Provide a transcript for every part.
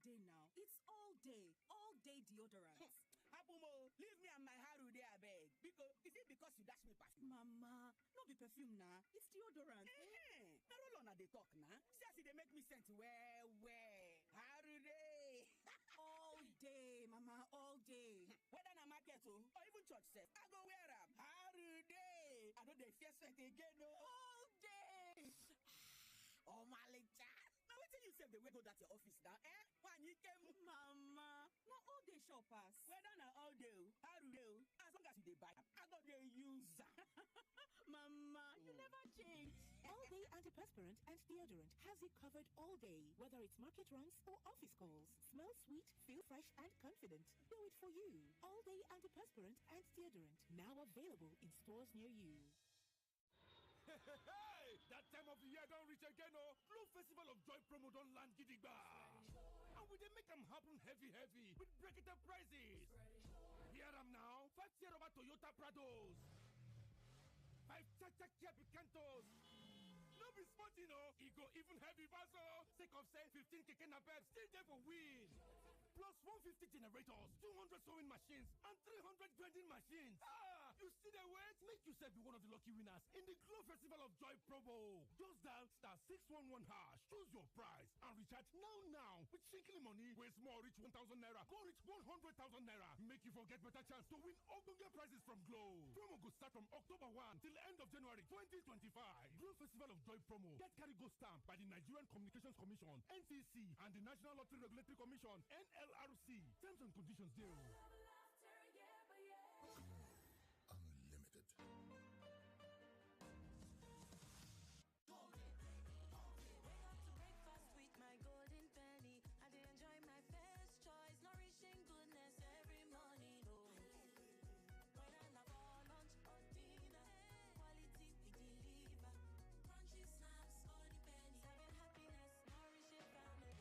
day now. It's all day deodorant. Apumo, leave me and my haru there, I beg. Because is it because you dash me perfume? Mama, no be perfume now. It's deodorant. Na roll on they talk now. See they make me sense where haru day. All day, Mama, all day. Whether na market or even church says, I go wear am. Haru day. I know they fear sweat again. No. All day. Oh my licha. Now wait till you say the way go that your office now, eh? When you came, Mama, no all day shoppers. whether na all day, haru day, as long as you dey buy, I go dey use. Mama, you never change. All Day Antiperspirant and Deodorant has you covered all day, whether it's market runs or office calls. Smell sweet, feel fresh and confident. Do it for you. All Day Antiperspirant and Deodorant, now available in stores near you. Hey, that time of the year don't reach again, oh. Glow Festival of Joy promo don't land gidigba. And we dey make them happen heavy with breakable prices. Hear them now. 5 year over Toyota Prados. 5 Chacha Kia Picantos. No be spot, you know. It go even heavy vaso. Sake of say 15 keke napep still there for win. Plus 150 generators, 200 sewing machines, and 300 grinding machines. Ah, you see the wait? Make yourself be one of the lucky winners in the Glow Festival of Joy promo. Just dial *611#. Choose your price and recharge now. With shrinkly money, waste more reach 1,000 naira. Go reach 100,000 naira. Make you forget better chance to win ogbonge prizes from Glow. Promo go start from October 1 till end of January 2025. Glow Festival of Joy promo. Get carry go stamp by the Nigerian Communications Commission, NCC, and the National Lottery Regulatory Commission, NLRC. Terms and conditions there. Unlimited. With my golden penny, I dey enjoy my first choice, nourishing goodness every morning. Oh, when I have for lunch or dinner, quality we deliver. Crunchy snacks, golden penny, serving happiness, nourishing family.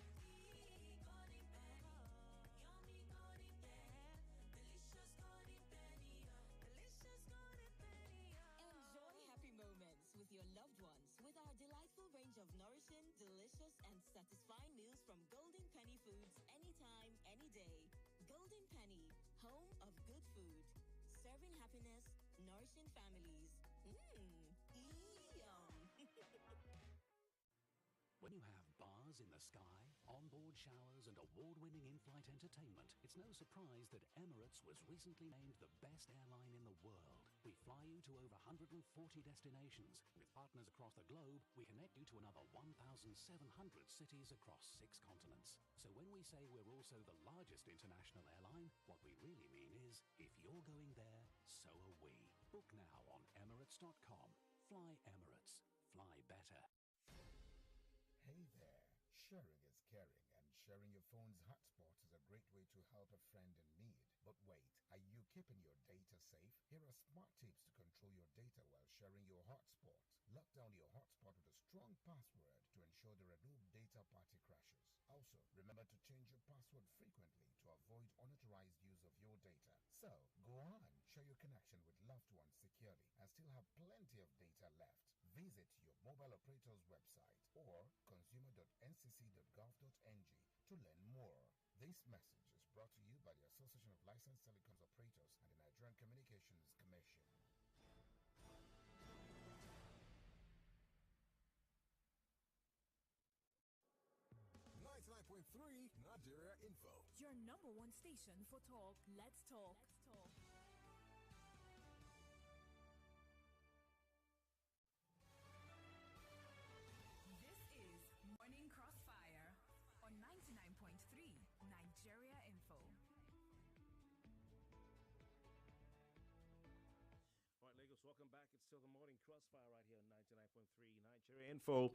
Golden penny, yummy golden penny, delicious golden penny, delicious golden penny. Enjoy happy moments with your loved ones with our delightful range of nourishing, delicious, and satisfying meals from Golden Penny Foods anytime, any day. Golden Penny, home of good food. Serving happiness, nourishing families. Yum. When you have bars in the sky, onboard showers, and award-winning in-flight entertainment, it's no surprise that Emirates was recently named the best airline in the world. We fly you to over 140 destinations. With partners across the globe, we connect you to another 1,700 cities across 6 continents. So when we say we're also the largest international airline, what we really mean is, if you're going there, so are we. Book now on Emirates.com. Fly Emirates. Fly better. Hey there. Sharing is caring, and sharing your phone's hotspot is a great way to help a friend in need. But wait, are you keeping your data safe? Here are smart tips to control your data while sharing your hotspot. Lock down your hotspot with a strong password to ensure there are no data party crashes. Also, remember to change your password frequently to avoid unauthorized use of your data. So, go on, share your connection with loved ones securely and still have plenty of data left. Visit your mobile operator's website or consumer.ncc.gov.ng to learn more. This message is brought to you by the Association of Licensed Telecoms Operators and the Nigerian Communications Commission. 99.3 Nigeria Info. Your number one station for talk. Let's talk. This is Morning Crossfire on 99.3 Nigeria Info. All right, Lagos, welcome back. It's still the Morning Crossfire right here on 99.3 Nigeria Info.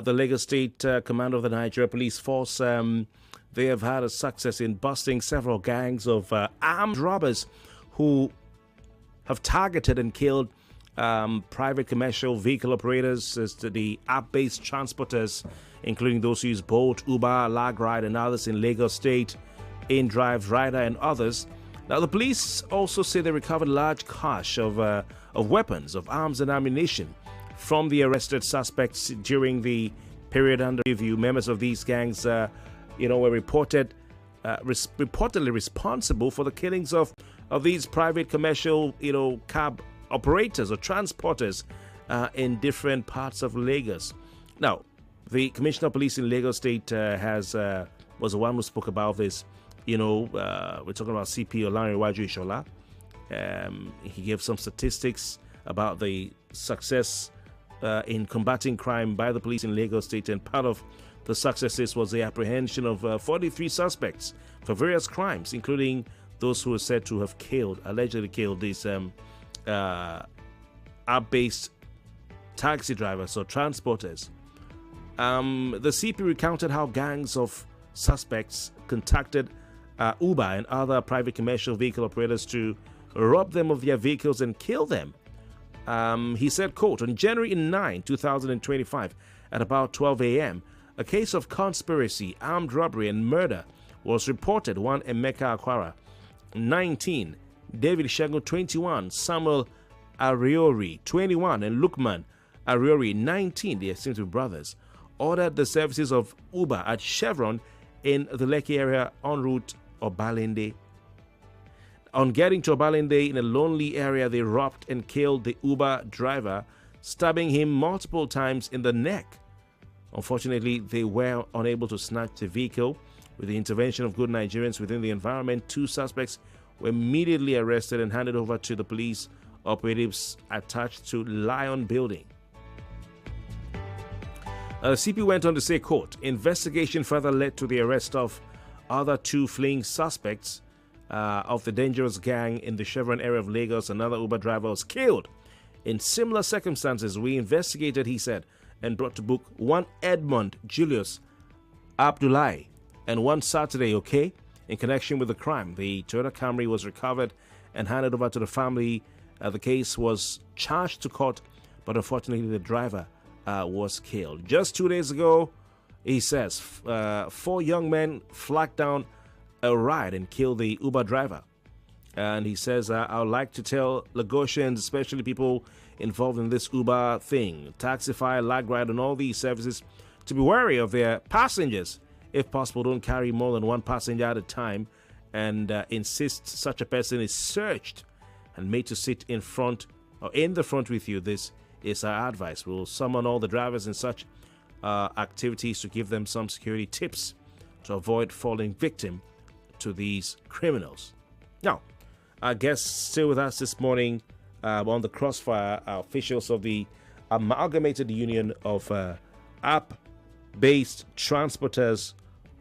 The Lagos State Commander of the Nigeria Police Force, they have had a success in busting several gangs of armed robbers who have targeted and killed private commercial vehicle operators, as to the app-based transporters, including those who use Bolt, Uber, Lagride, and others in Lagos State, InDrive, Rider, and others. Now, the police also say they recovered large cache of weapons, of arms and ammunition from the arrested suspects during the period under review. Members of these gangs were reportedly responsible for the killings of these private commercial, cab operators or transporters in different parts of Lagos. Now, the Commissioner of Police in Lagos State was the one who spoke about this. We're talking about CP Olanrewaju Ishola. He gave some statistics about the success in combating crime by the police in Lagos State, and part of the successes was the apprehension of 43 suspects for various crimes, including those who were said to have allegedly killed these app-based taxi drivers or transporters. The CP recounted how gangs of suspects contacted Uber and other private commercial vehicle operators to rob them of their vehicles and kill them. He said, quote, on January 9, 2025, at about 12 a.m., a case of conspiracy, armed robbery, and murder was reported. One Emeka Akwara, 19, David Shegun, 21, Samuel Ariori, 21, and Lukman Ariori, 19, they seem to be brothers, ordered the services of Uber at Chevron in the Lekki area en route Obalende. On getting to Obalende in a lonely area, they robbed and killed the Uber driver, stabbing him multiple times in the neck. Unfortunately, they were unable to snatch the vehicle. With the intervention of good Nigerians within the environment, 2 suspects were immediately arrested and handed over to the police operatives attached to Lion Building. CP went on to say, quote, investigation further led to the arrest of other 2 fleeing suspects of the dangerous gang in the Chevron area of Lagos. Another Uber driver was killed. In similar circumstances, we investigated, he said, and brought to book one Edmund Julius Abdullahi and one Saturday, okay? In connection with the crime, the Toyota Camry was recovered and handed over to the family. The case was charged to court, but unfortunately the driver was killed. Just 2 days ago, he says, 4 young men flagged down a ride and killed the Uber driver. And he says, I would like to tell Lagosians, especially people involved in this Uber thing, Taxify, Lagride, and all these services, to be wary of their passengers. If possible, don't carry more than 1 passenger at a time, and insist such a person is searched and made to sit in front or in the front with you. This is our advice. We'll summon all the drivers in such activities to give them some security tips to avoid falling victim to these criminals. Now, our guests still with us this morning on the Crossfire, officials of the Amalgamated Union of App-Based Transporters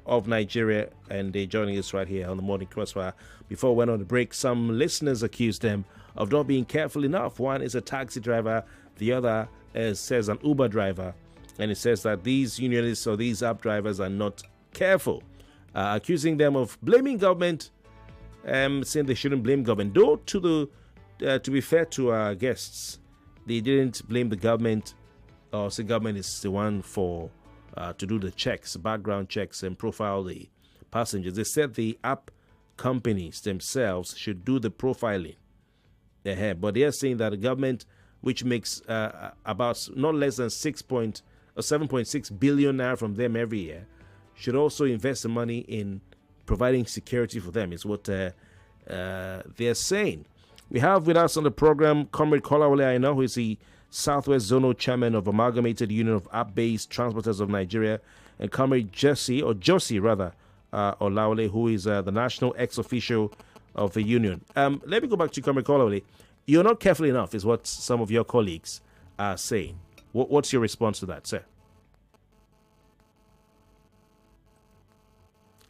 of Nigeria, and they're joining us right here on the Morning Crossfire. Before we went on the break, some listeners accused them of not being careful enough. One is a taxi driver, the other says an Uber driver, and it says that these unionists or these app drivers are not careful, accusing them of blaming government, saying they shouldn't blame government. Though to be fair to our guests, they didn't blame the government or say government is the one for to do the checks, background checks, and profile the passengers. They said the app companies themselves should do the profiling. But they are saying that the government, which makes about not less than 7.6 billion naira from them every year, should also invest the money in providing security for them, is what they're saying. We have with us on the program Comrade Kolawole Aina, who is the Southwest Zonal Chairman of Amalgamated Union of App-Based Transporters of Nigeria, and Comrade Jossy Olawale, who is the National Ex-Official of the Union. Let me go back to Comrade Kolawole. You're not careful enough, is what some of your colleagues are saying. What's your response to that, sir?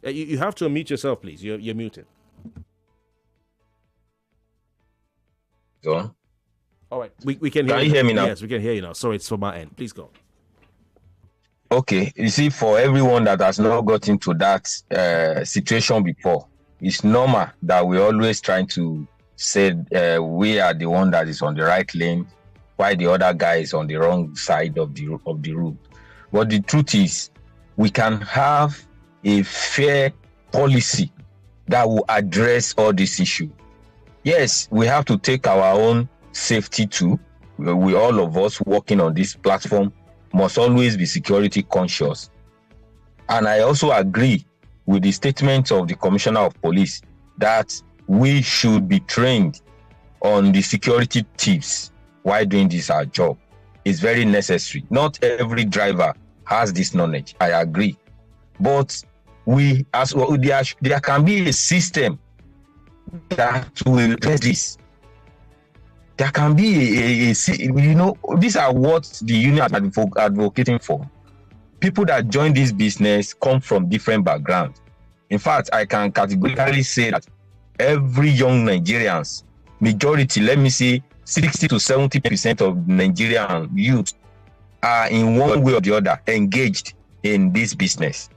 You have to unmute yourself, please. You're muted. Go on. All right. We can hear you. Can you hear me now? Yes, we can hear you now. Sorry, it's from my end. Please go. Okay. You see, for everyone that has not got into that situation before, it's normal that we're always trying to say we are the one that is on the right lane, while the other guy is on the wrong side of the road. But the truth is, we can have a fair policy that will address all this issue. Yes, we have to take our own safety too. We all of us working on this platform must always be security conscious. And I also agree with the statement of the Commissioner of Police that we should be trained on the security tips while doing this our job. It's very necessary. Not every driver has this knowledge. I agree. But there can be a system that will address this. There can be these are what the union is advocating for. People that join this business come from different backgrounds. In fact, I can categorically say that every young Nigerians, majority, let me say 60 to 70% of Nigerian youth are in one way or the other engaged in this business.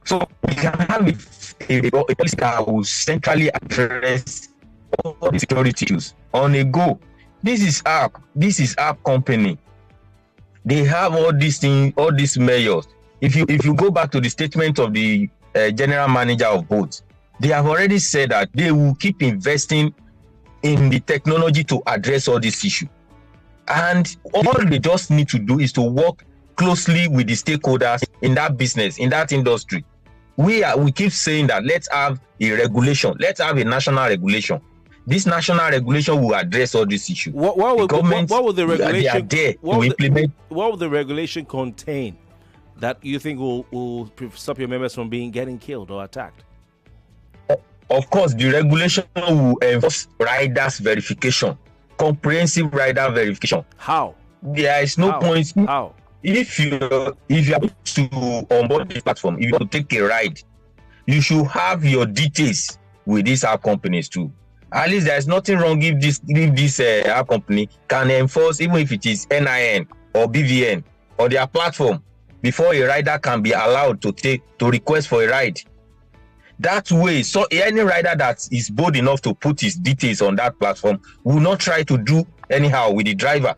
So we can have a policy that will centrally address all the security issues on a go. This is app company. They have all these things, all these measures. If you go back to the statement of the general manager of boats, they have already said that they will keep investing in the technology to address all this issue. And all they just need to do is to work closely with the stakeholders in that business, in that industry. We keep saying that let's have a regulation, let's have a national regulation. This national regulation will address all these issues. What will the regulation? They are there to implement. What will the regulation contain that you think will stop your members from getting killed or attacked? Of course, the regulation will enforce riders verification, comprehensive rider verification. How? There is no point. How? If you are to onboard this platform, if you want to take a ride, you should have your details with these app companies too. At least there is nothing wrong if this app company can enforce, even if it is NIN or BVN on their platform, before a rider can be allowed to request for a ride. That way, so any rider that is bold enough to put his details on that platform will not try to do anyhow with the driver,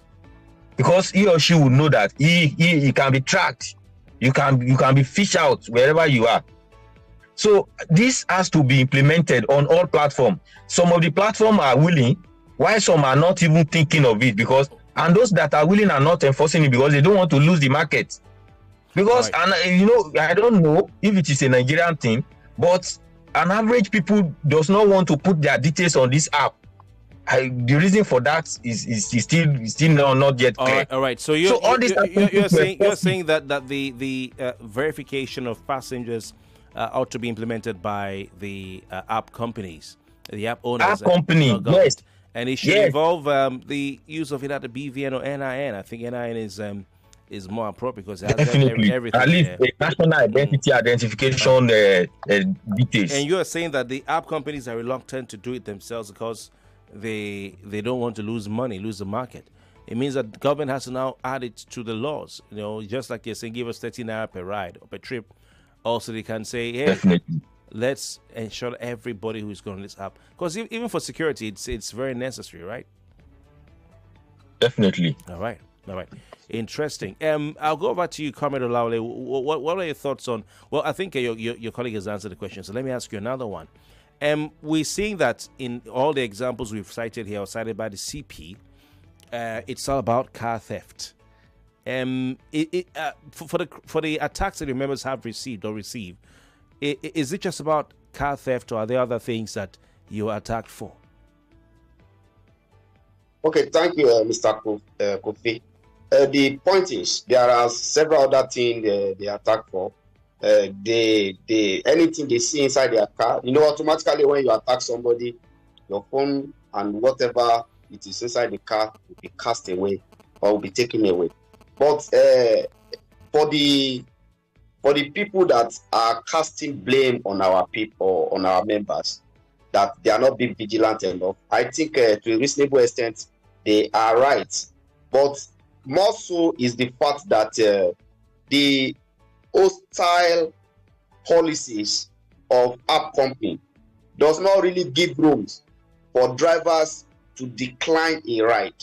because he or she will know that he can be tracked. You can be fished out wherever you are. So this has to be implemented on all platforms. Some of the platforms are willing, while some are not even thinking of it, and those that are willing are not enforcing it because they don't want to lose the market. Because I don't know if it is a Nigerian thing, but an average people does not want to put their details on this app. The reason for that is still not yet clear. All right. So you're saying that the verification of passengers ought to be implemented by the app companies, the app owners. App company, yes. And it should involve the use of it at the BVN or NIN. I think NIN is more appropriate because it has everything. At least a national identity identification details. And you are saying that the app companies are reluctant to do it themselves because they don't want to lose money, lose the market. It means that the government has to now add it to the laws. Just like you're saying, give us 13 naira per ride or per trip. Also, they can say, hey, definitely, let's ensure everybody who's going on this app. Because even for security, it's very necessary, right? Definitely. All right. Interesting. I'll go over to you, Comrade Olawale. What are your thoughts on? Well, I think your colleague has answered the question, so let me ask you another one. We're seeing that in all the examples we've cited here, or cited by the CP, it's all about car theft. For the attacks that the members have received or receive, is it just about car theft, or are there other things that you are attacked for? Okay, thank you, Mr. Kofi. The point is, there are several other things they attack for. Anything they see inside their car, automatically when you attack somebody, your phone and whatever it is inside the car will be cast away or will be taken away. But for the people that are casting blame on our people, on our members, that they are not being vigilant enough, I think to a reasonable extent they are right. But more so is the fact that the hostile policies of app company does not really give rooms for drivers to decline a ride.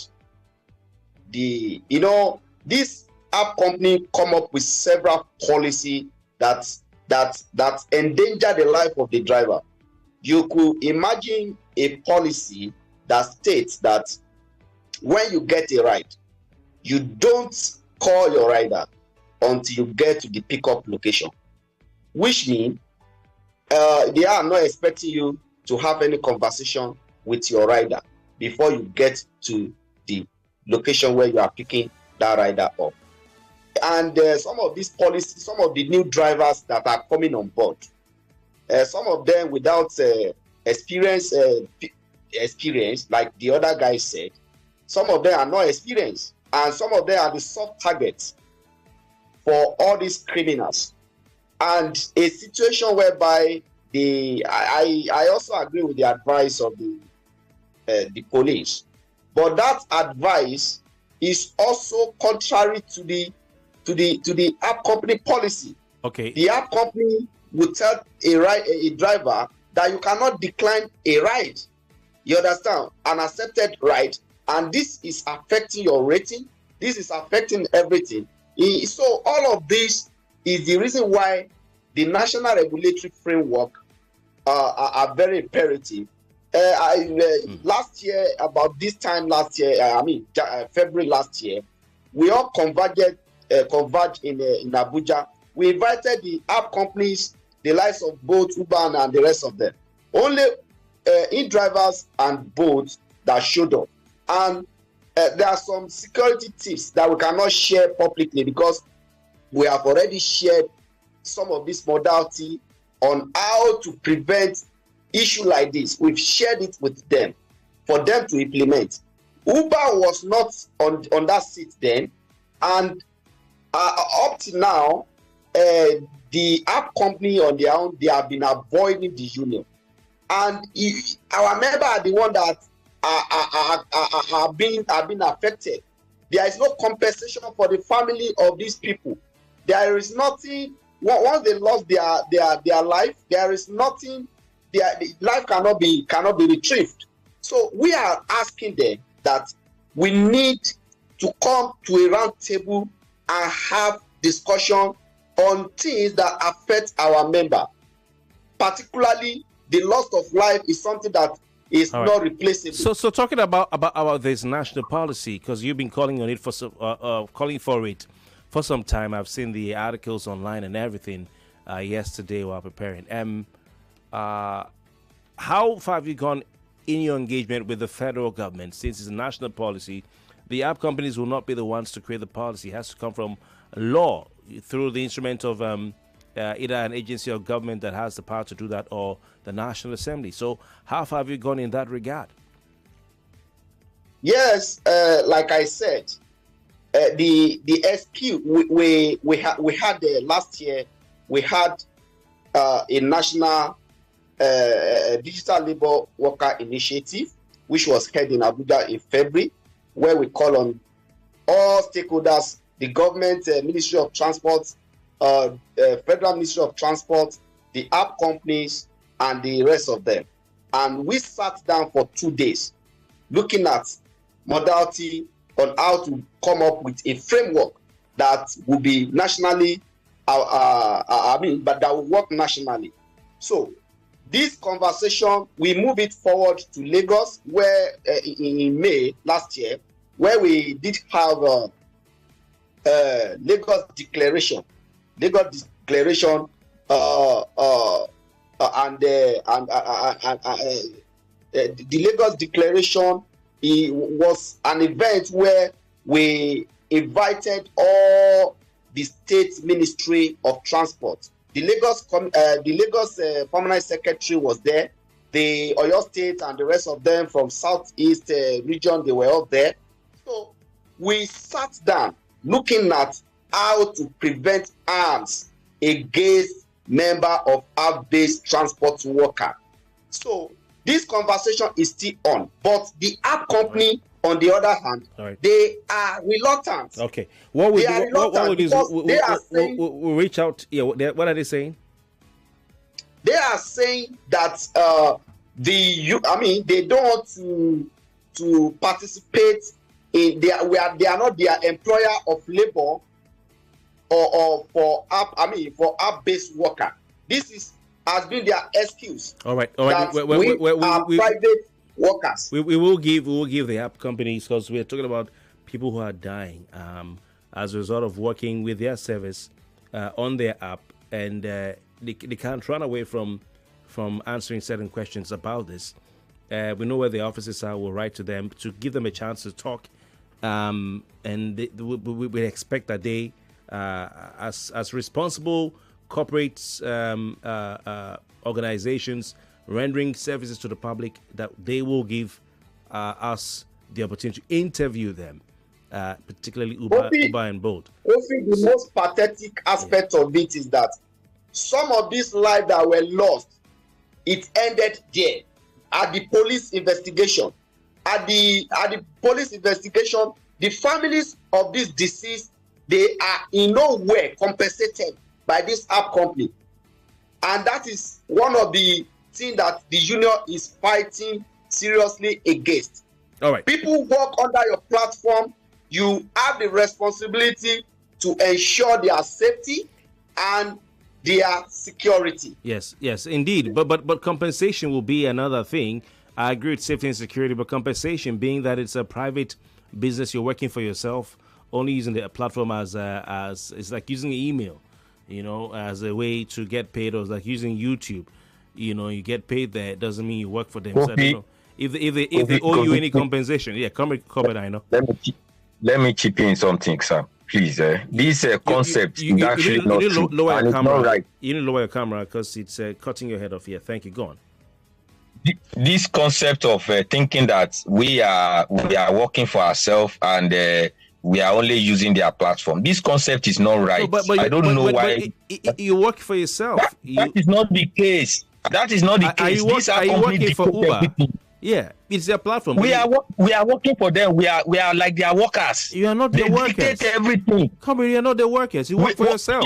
This app company come up with several policy that endanger the life of the driver. You could imagine a policy that states that when you get a ride, you don't call your rider until you get to the pickup location. which means they are not expecting you to have any conversation with your rider before you get to the location where you are picking that rider up. And some of these policies, some of the new drivers that are coming on board, some of them without experience, like the other guy said, some of them are not experienced, and some of them are the soft targets for all these criminals. And a situation whereby I also agree with the advice of the police, but that advice is also contrary to the app company policy. Okay. The app company will tell a driver that you cannot decline a ride. You understand? An accepted ride, and this is affecting your rating. This is affecting everything. So all of this is the reason why the national regulatory framework are very imperative. Last year, about this time last year, February last year, we all converged in Abuja. We invited the app companies, the likes of both Uber and the rest of them. Only e-drivers and boats that showed up. And there are some security tips that we cannot share publicly because we have already shared some of this modality on how to prevent issue like this. We've shared it with them for them to implement. Uber was not on that seat then, and up to now, the app company on their own, they have been avoiding the union, and our members are the one that have been affected. There is no compensation for the family of these people. There is nothing. Once they lost their life, there is nothing. Their life cannot be retrieved. So we are asking them that we need to come to a round table and have discussion on things that affect our member. Particularly, the loss of life is something that is not replaceable. So talking about this national policy, because you've been calling on it for some time. I've seen the articles online and everything yesterday while preparing. How far have you gone in your engagement with the federal government? Since it's a national policy, the app companies will not be the ones to create the policy. It has to come from law through the instrument of either an agency or government that has the power to do that, or the National Assembly. So how far have you gone in that regard? Yes, like I said, the SQ we had last year, we had a national digital labor worker initiative, which was held in Abuja in February, where we call on all stakeholders, the government, Ministry of Transport, Federal Ministry of Transport, the app companies, and the rest of them. And we sat down for 2 days looking at modality on how to come up with a framework that will be nationally, but that will work nationally. So this conversation, we move it forward to Lagos, where in May last year, where we did have Lagos Declaration, and the Lagos Declaration was an event where we invited all the state Ministry of Transport. The Lagos Permanent Secretary was there. The Oyo State and the rest of them from Southeast region, they were all there. So we sat down looking at how to prevent harms against member of app-based transport worker. So this conversation is still on, but the app company, on the other hand, they are reluctant. Okay, what will we'll reach out? Yeah, what are they saying? They are saying that they don't want to participate in they are not their employer of labor or for app-based worker. This has been their excuse. All right. We are private workers. We will give the app companies, because we are talking about people who are dying as a result of working with their service on their app, and they can't run away from answering certain questions about this. We know where the offices are. We'll write to them to give them a chance to talk, and we expect that they, as responsible corporate organizations rendering services to the public, that they will give us the opportunity to interview them, particularly Uber and Bolt. Kofi, the most pathetic aspect of it is that some of these lives that were lost, it ended there at the police investigation. At the police investigation, the families of this deceased, they are in no way compensated by this app company, and that is one of the things that the union is fighting seriously against. All right, people work under your platform. You have the responsibility to ensure their safety and their security. Yes, indeed. But compensation will be another thing. I agree with safety and security, but compensation, being that it's a private business, you're working for yourself, only using the platform as it's like using email, as a way to get paid, or it's like using YouTube. You get paid there. It doesn't mean you work for them. So I don't know if they owe you any compensation. Yeah, Comrade, I know. Let me chip in something, sir. Please, this concept is actually not true. Lower your camera. Not right. You need to lower your camera because it's cutting your head off here. Thank you. Go on. This concept of thinking that we are working for ourselves and we are only using their platform. This concept is not right. I don't know why. You work for yourself. That is not the case. That is not the case. Are you working for Uber? Everything. Yeah, it's their platform. We are working for them. We are like their workers. You are not the workers. They dictate everything. Come on, you are not the workers. You work for yourself.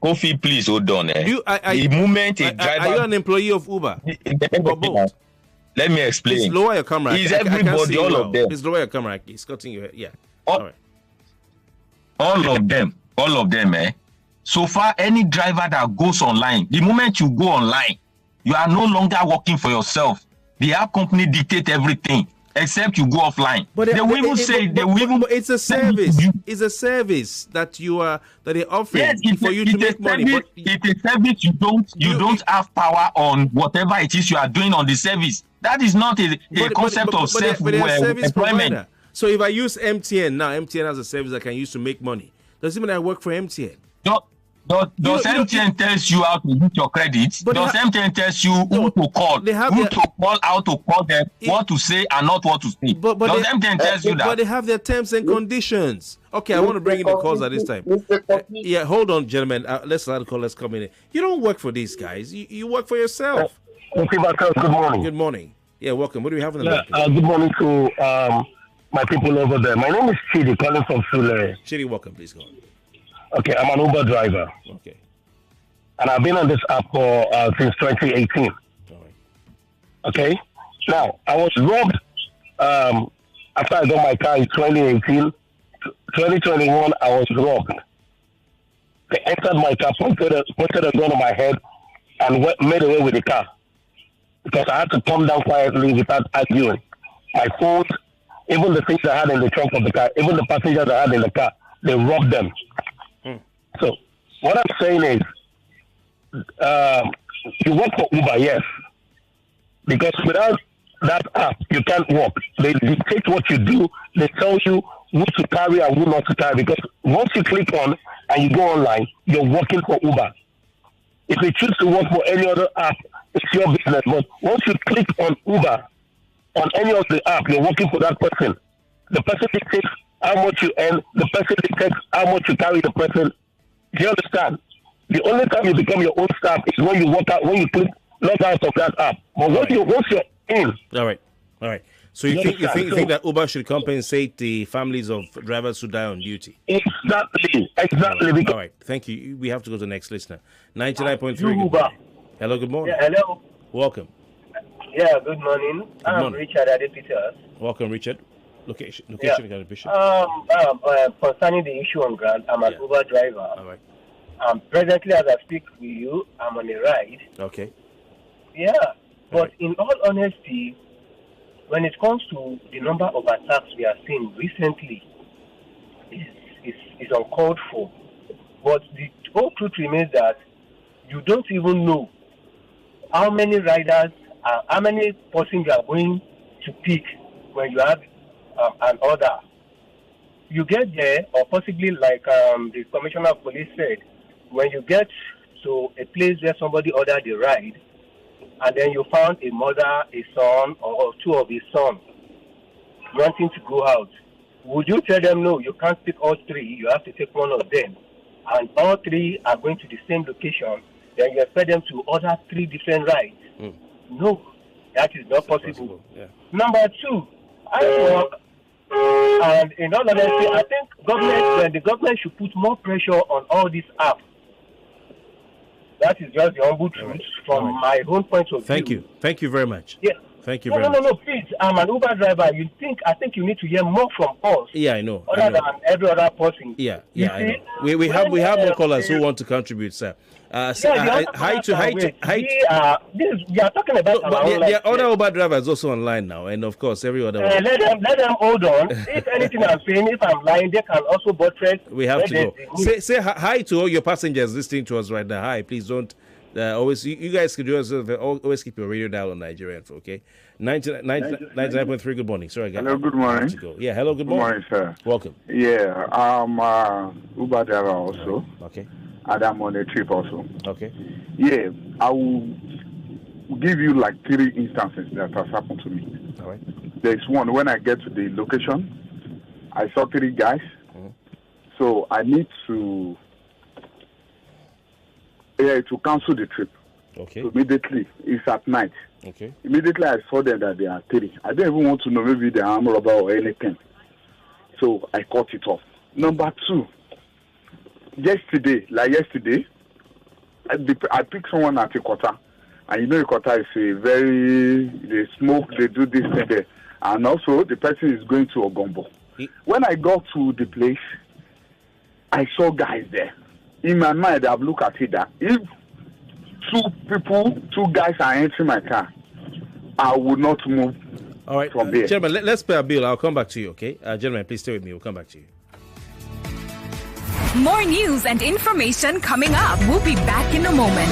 Kofi, please hold on. The moment a driver, are you an employee of Uber? Let me explain. Please lower your camera. Is everybody, all of them? Please lower your camera. It's cutting your head. Yeah. All right. All of them. So far, any driver that goes online, the moment you go online, you are no longer working for yourself. The app company dictate everything, except you go offline. But it's a service. It's a service that they're offering for you to make money. But it's a service you don't have power on whatever it is you are doing on the service. That is not a concept of self-employment. So if I use MTN now, MTN has a service I can use to make money. Does it mean I work for MTN? Does MTN tells you how to use your credits? Does MTN tells you who to call, how to call them, what to say and not what to say? Does MTN tells you that? But they have their terms and conditions. Okay, I want to bring in the calls at this time. Yeah, hold on, gentlemen. Let's let the callers come in. You don't work for these guys. You work for yourself. Okay, Bartels, good morning. Good morning. Yeah, welcome. What do we have in the line? Good morning to my people over there. My name is Chidi, calling from Sule. Chidi, welcome. Please go on. Okay, I'm an Uber driver. Okay. And I've been on this app for since 2018. All right. Okay. Now, I was robbed after I got my car in 2018. 2021, I was robbed. They entered my car, pointed a gun on my head, and made away with the car. Because I had to come down quietly without arguing. My phone, even the things I had in the trunk of the car, even the passengers I had in the car, they robbed them. So what I'm saying is, you work for Uber, yes, because without that app, you can't work. They dictate what you do. They tell you who to carry and who not to carry. Because once you click on and you go online, you're working for Uber. If you choose to work for any other app, it's your business. But once you click on Uber, on any of the app, you're working for that person. The person dictates how much you earn. The person dictates how much you carry the person. Do you understand? The only time you become your own staff is when you walk out, when you log out of that app. But once you're in. All right. So you think that Uber should compensate the families of drivers who die on duty? Exactly. All right. Thank you. We have to go to the next listener. 99.3. Uber. Hello. Good morning. Yeah, hello. Welcome. Yeah. Good morning. I'm Richard Adepeters. Welcome, Richard. Location. Concerning the issue on ground, I'm an Uber driver. All right. Presently, as I speak with you, I'm on a ride. Okay. Yeah, but in all honesty, when it comes to the number of attacks we are seeing recently, is uncalled for. But the whole truth remains that you don't even know how many riders, how many person you are going to pick when you have an order. You get there, or possibly like the commissioner of police said, when you get to a place where somebody ordered the ride, and then you found a mother, a son, or two of his sons wanting to go out, would you tell them, no, you can't pick all three, you have to take one of them, and all three are going to the same location, then you expect them to order three different rides? No, that is not possible. Yeah. Number two, and in all honesty, I think the government should put more pressure on all these apps. That is just the humble truth from my own point of view. Thank you very much. Yeah. Thank you very much. No, please. I'm an Uber driver. I think you need to hear more from us. Yeah, I know. Other than every other person. Yeah, I know. We have more callers who want to contribute, sir. Hi to. We are talking about there are other Uber drivers also online now, and of course every other one. Let them hold on. If anything I'm saying, if I'm lying, they can also buttress. We have to go. Say hi to all your passengers listening to us right now. Hi, please don't. Always, you guys can do us. Always keep your radio dial on Nigeria Info, okay? 99.3. Good morning. Sorry, hello. Good morning. Yeah. Hello. Good morning. Good morning, sir. Welcome. Yeah, I'm Uber driver also. Okay. And I'm on a trip also. Okay. Yeah, I will give you like 3 instances that has happened to me. All right. There's one when I get to the location, I saw 3 guys. So I need to cancel the trip. Okay. So immediately, it's at night. Okay. Immediately I saw them that they are 3. I don't even want to know maybe they are armed robber or anything. So I cut it off. Number 2, yesterday, I picked someone at Ikota. And you know Ikota is they smoke, they do this thing there. And also the person is going to Ogombo. When I got to the place, I saw guys there. In my mind, I've looked at it that if 2 guys are entering my car, I will not move. All right, from there. Gentlemen, let's pay a bill. I'll come back to you, okay? Gentlemen, please stay with me. We'll come back to you. More news and information coming up. We'll be back in a moment.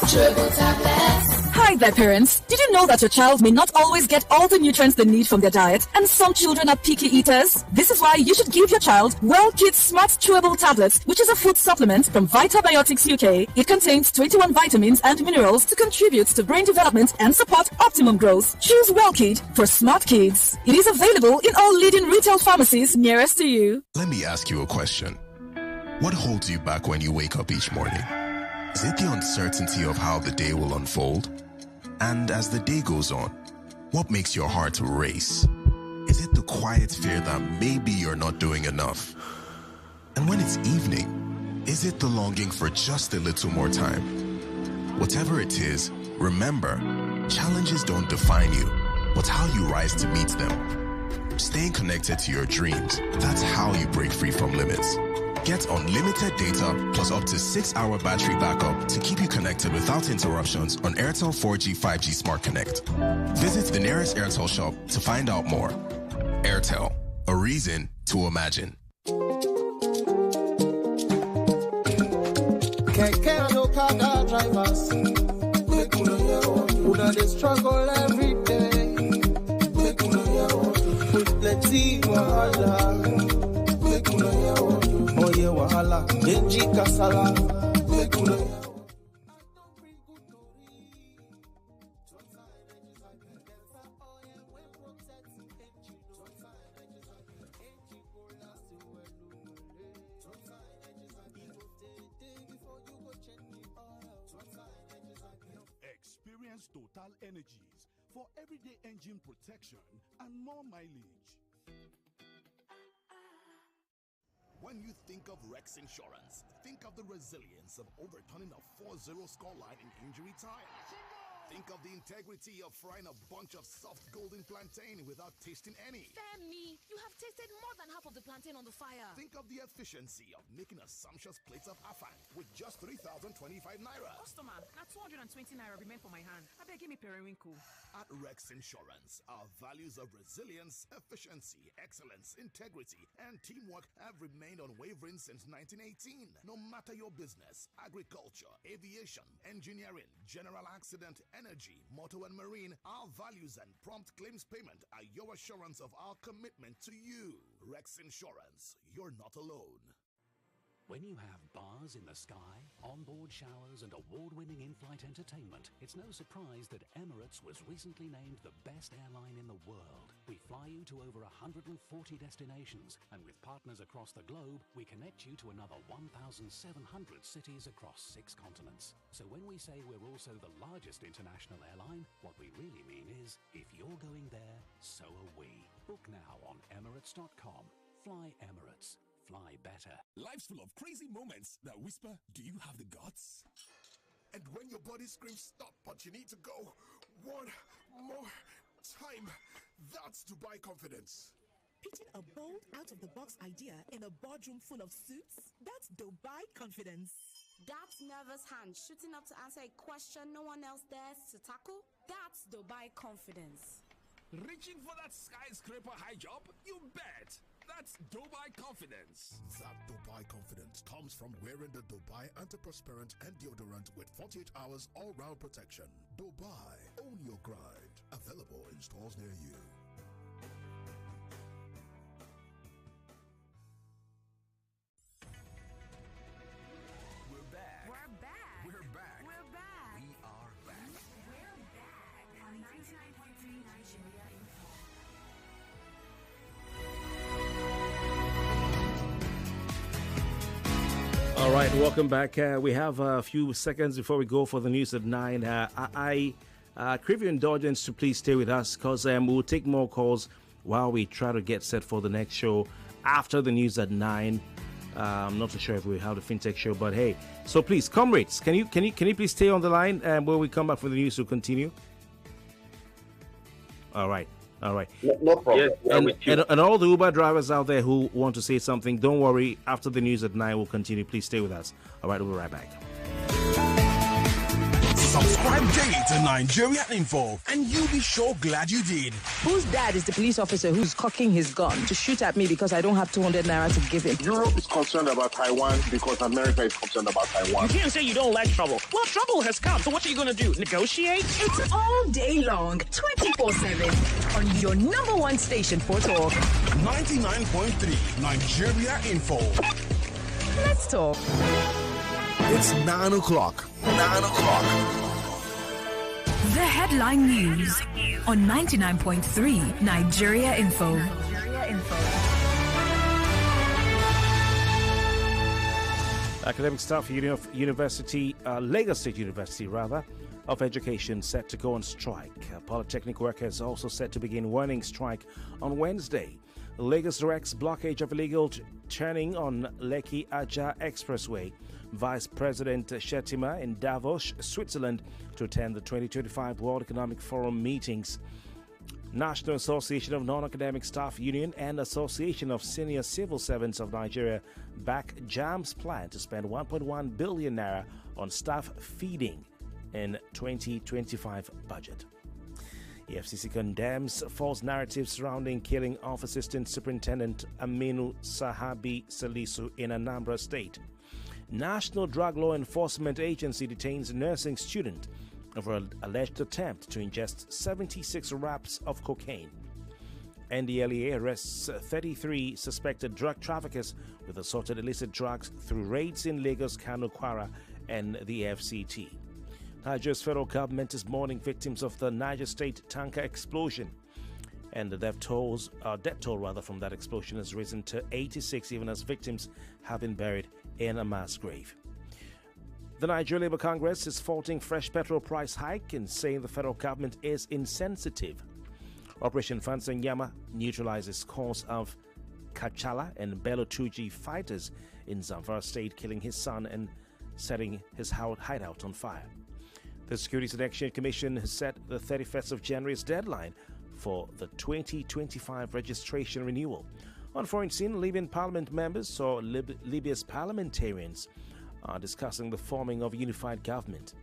Triple tablets. Hi there, parents. Did you know that your child may not always get all the nutrients they need from their diet, and some children are picky eaters? This is why you should give your child Well Kids Smart Chewable Tablets, which is a food supplement from Vitabiotics UK. It contains 21 vitamins and minerals to contribute to brain development and support optimum growth. Choose Well Kid for smart kids. It is available in all leading retail pharmacies nearest to you. Let me ask you a question. What holds you back when you wake up each morning? Is it the uncertainty of how the day will unfold? And as the day goes on, what makes your heart race? Is it the quiet fear that maybe you're not doing enough? And when it's evening, is it the longing for just a little more time? Whatever it is, remember, challenges don't define you, but how you rise to meet them. Staying connected to your dreams, that's how you break free from limits. Get unlimited data plus up to 6-hour battery backup to keep you connected without interruptions on Airtel 4G 5G Smart Connect. Visit the nearest Airtel shop to find out more. Airtel, a reason to imagine. Drivers, they struggle every day. With plenty wahala. Oye wahala, Genji Kasala. Experience Total Energies for everyday engine protection and more mileage. When you think of Rex Insurance, think of the resilience of overturning a 4-0 scoreline in injury time. Think of the integrity of frying a bunch of soft golden plantain without tasting any. Femi, you have tasted more than half of the plantain on the fire. Think of the efficiency of making a sumptuous plate of afang with just 3,025 naira. Customer, now 220 naira remain for my hand. I beg, give me periwinkle. At Rex Insurance, our values of resilience, efficiency, excellence, integrity, and teamwork have remained unwavering since 1918. No matter your business, agriculture, aviation, engineering, general accident, energy, motor and marine, our values and prompt claims payment are your assurance of our commitment to you. Rex Insurance, you're not alone. When you have bars in the sky, onboard showers, and award-winning in-flight entertainment, it's no surprise that Emirates was recently named the best airline in the world. We fly you to over 140 destinations, and with partners across the globe, we connect you to another 1,700 cities across 6 continents. So when we say we're also the largest international airline, what we really mean is, if you're going there, so are we. Book now on Emirates.com. Fly Emirates. Fly better. Life's full of crazy moments that whisper, do you have the guts? And when your body screams stop, but you need to go one more time, that's Dubai confidence. Pitching a bold, out-of-the-box idea in a boardroom full of suits? That's Dubai confidence. That's nervous hand shooting up to answer a question no one else dares to tackle? That's Dubai confidence. Reaching for that skyscraper high jump? You bet! That's Dubai confidence. That Dubai confidence comes from wearing the Dubai antiperspirant and deodorant with 48 hours all-round protection. Dubai, own your grind. Available in stores near you. We're back. We're back. We're back. We're back. We are back. We're back on 99.3 Nigeria Info. All right, welcome back. We have a few seconds before we go for the news at 9. I crave your indulgence to please stay with us because we'll take more calls while we try to get set for the next show after the news at 9. I'm not so sure if we have the fintech show, but hey, so please, comrades, can you please stay on the line and when we come back for the news, we'll continue. All right. No problem. Yes, and all the Uber drivers out there who want to say something, don't worry. After the news at 9, we'll continue. Please stay with us. All right, we'll be right back. Subscribe daily to Nigeria Info, and you'll be sure glad you did. Whose dad is the police officer who's cocking his gun to shoot at me because I don't have 200 naira to give him? Europe is concerned about Taiwan because America is concerned about Taiwan. You can't say you don't like trouble. Well, trouble has come, so what are you going to do? Negotiate? It's all day long, 24/7, on your number one station for talk. 99.3 Nigeria Info. Let's talk. It's 9 o'clock. 9 o'clock. The headline news on 99.3 Nigeria Info. Academic staff University, Lagos State University of Education set to go on strike. Polytechnic workers also set to begin warning strike on Wednesday. Lagos directs blockage of illegal churning on Lekki Aja Expressway. Vice President Shetima in Davos, Switzerland, to attend the 2025 World Economic Forum meetings. National Association of Non-Academic Staff Union and Association of Senior Civil Servants of Nigeria back JAM's plan to spend 1.1 billion naira on staff feeding in 2025 budget. EFCC condemns false narratives surrounding killing of Assistant Superintendent Aminu Sahabi Salisu in Anambra State. National Drug Law Enforcement Agency detains nursing student over alleged attempt to ingest 76 wraps of cocaine. NDLEA arrests 33 suspected drug traffickers with assorted illicit drugs through raids in Lagos, Kano, Kwara, and the FCT. Nigeria's federal government is mourning victims of the Niger State tanker explosion, and the death toll from that explosion has risen to 86, even as victims have been buried in a mass grave. The Nigeria Labour Congress is faulting fresh petrol price hike and saying the federal government is insensitive. Operation Fansanyama neutralizes cause of Kachala and Bello 2G fighters in Zamfara State, killing his son and setting his hideout on fire. The Securities and Exchange Commission has set the 31st of January as deadline for the 2025 registration renewal. On foreign scene, Libyan parliament members or Libya's parliamentarians are discussing the forming of a unified government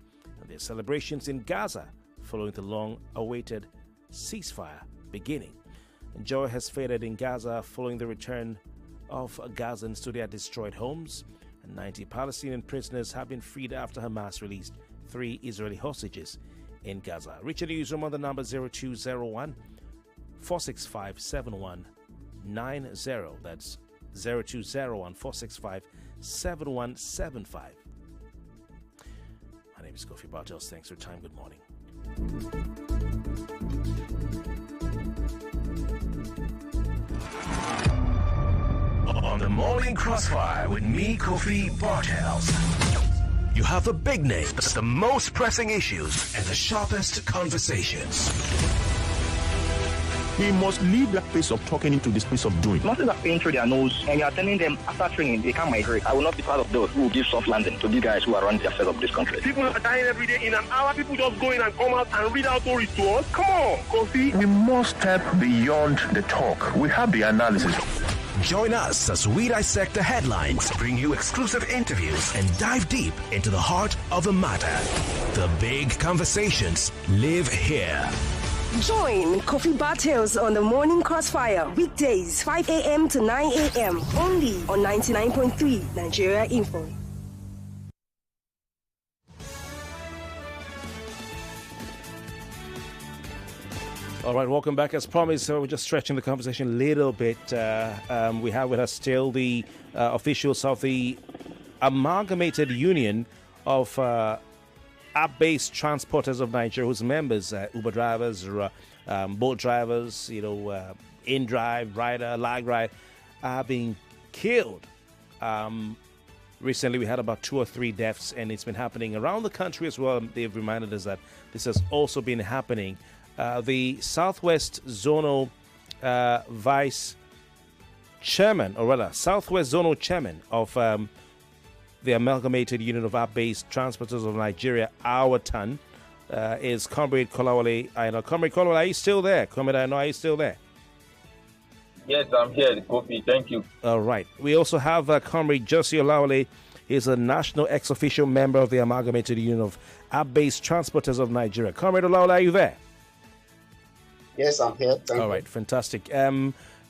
and their celebrations in Gaza following the long-awaited ceasefire beginning. And joy has faded in Gaza following the return of Gazans to their destroyed homes, and 90 Palestinian prisoners have been freed after Hamas released 3 Israeli hostages in Gaza. Reach the newsroom on the number 0201 465 7190. That's 0201 465 7175. My name is Kofi Bartels. Thanks for your time. Good morning. On the Morning Crossfire with me, Kofi Bartels. You have the big names, the most pressing issues, and the sharpest conversations. He must leave that place of talking into this place of doing. Nothing are paying through their nose, and you are telling them after training they can't migrate. I will not be part of those who will give soft landing to these guys who are running the affairs of this country. People are dying every day. In an hour, people just go in and come out and read out stories to us. Come on, Kofi. We must step beyond the talk. We have the analysis. Join us as we dissect the headlines, bring you exclusive interviews, and dive deep into the heart of the matter. The big conversations live here. Join Kofi Bartels on the Morning Crossfire, weekdays 5 a.m. to 9 a.m. only on 99.3 Nigeria Info. All right, welcome back. As promised, we're just stretching the conversation a little bit. We have with us still the officials of the Amalgamated Union of App-Based Transporters of Nigeria, whose members, Uber drivers, boat drivers, in-drive, rider, lag ride, are being killed. Recently, we had about 2 or 3 deaths, and it's been happening around the country as well. They've reminded us that this has also been happening. The Southwest Zonal Vice Chairman, or rather, Southwest Zonal Chairman of the Amalgamated Union of App-Based Transporters of Nigeria, AWATAN, is Comrade Kolawole. Aina. Comrade Kolawole, are you still there? Comrade Aina, are you still there? Yes, I'm here, Kofi. Thank you. All right. We also have Comrade Jossy Olawale. He's a national ex-official member of the Amalgamated Union of App-Based Transporters of Nigeria. Comrade Olawale, are you there? Yes, I'm here. Thank All right, fantastic.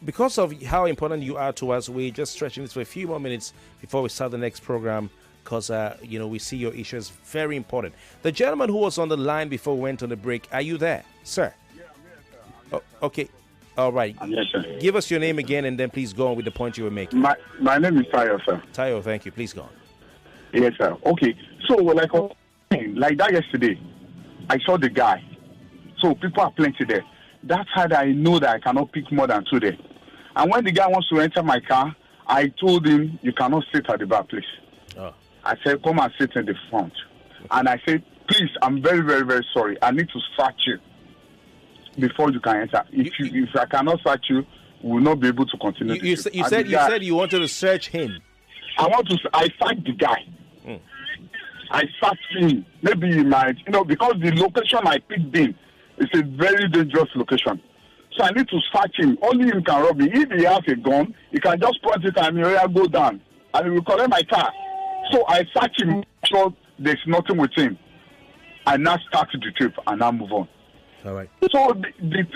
Because of how important you are to us, we're just stretching this for a few more minutes before we start the next program because, we see your issue as very important. The gentleman who was on the line before we went on the break, are you there, sir? Yeah, I'm here, sir. Okay. All right. Yes, sir. Give us your name again and then please go on with the point you were making. My name is Tayo, sir. Tayo, thank you. Please go on. Yes, sir. Okay. So, like that yesterday, I saw the guy. So, people are plenty there. That's how I know that I cannot pick more than 2 there. And when the guy wants to enter my car, I told him, you cannot sit at the back, please. Oh. I said, come and sit in the front. And I said, please, I'm very, very, very sorry. I need to search you before you can enter. If I cannot search you, we will not be able to continue. You said you wanted to search him. I searched the guy. I searched him. Maybe he might, because the location I picked in, it's a very dangerous location. So I need to search him. Only him can rob me. If he has a gun, he can just point it and go down. And he will collect my car. So I search him, sure there's nothing with him. I now start the trip and now move on. All right. So the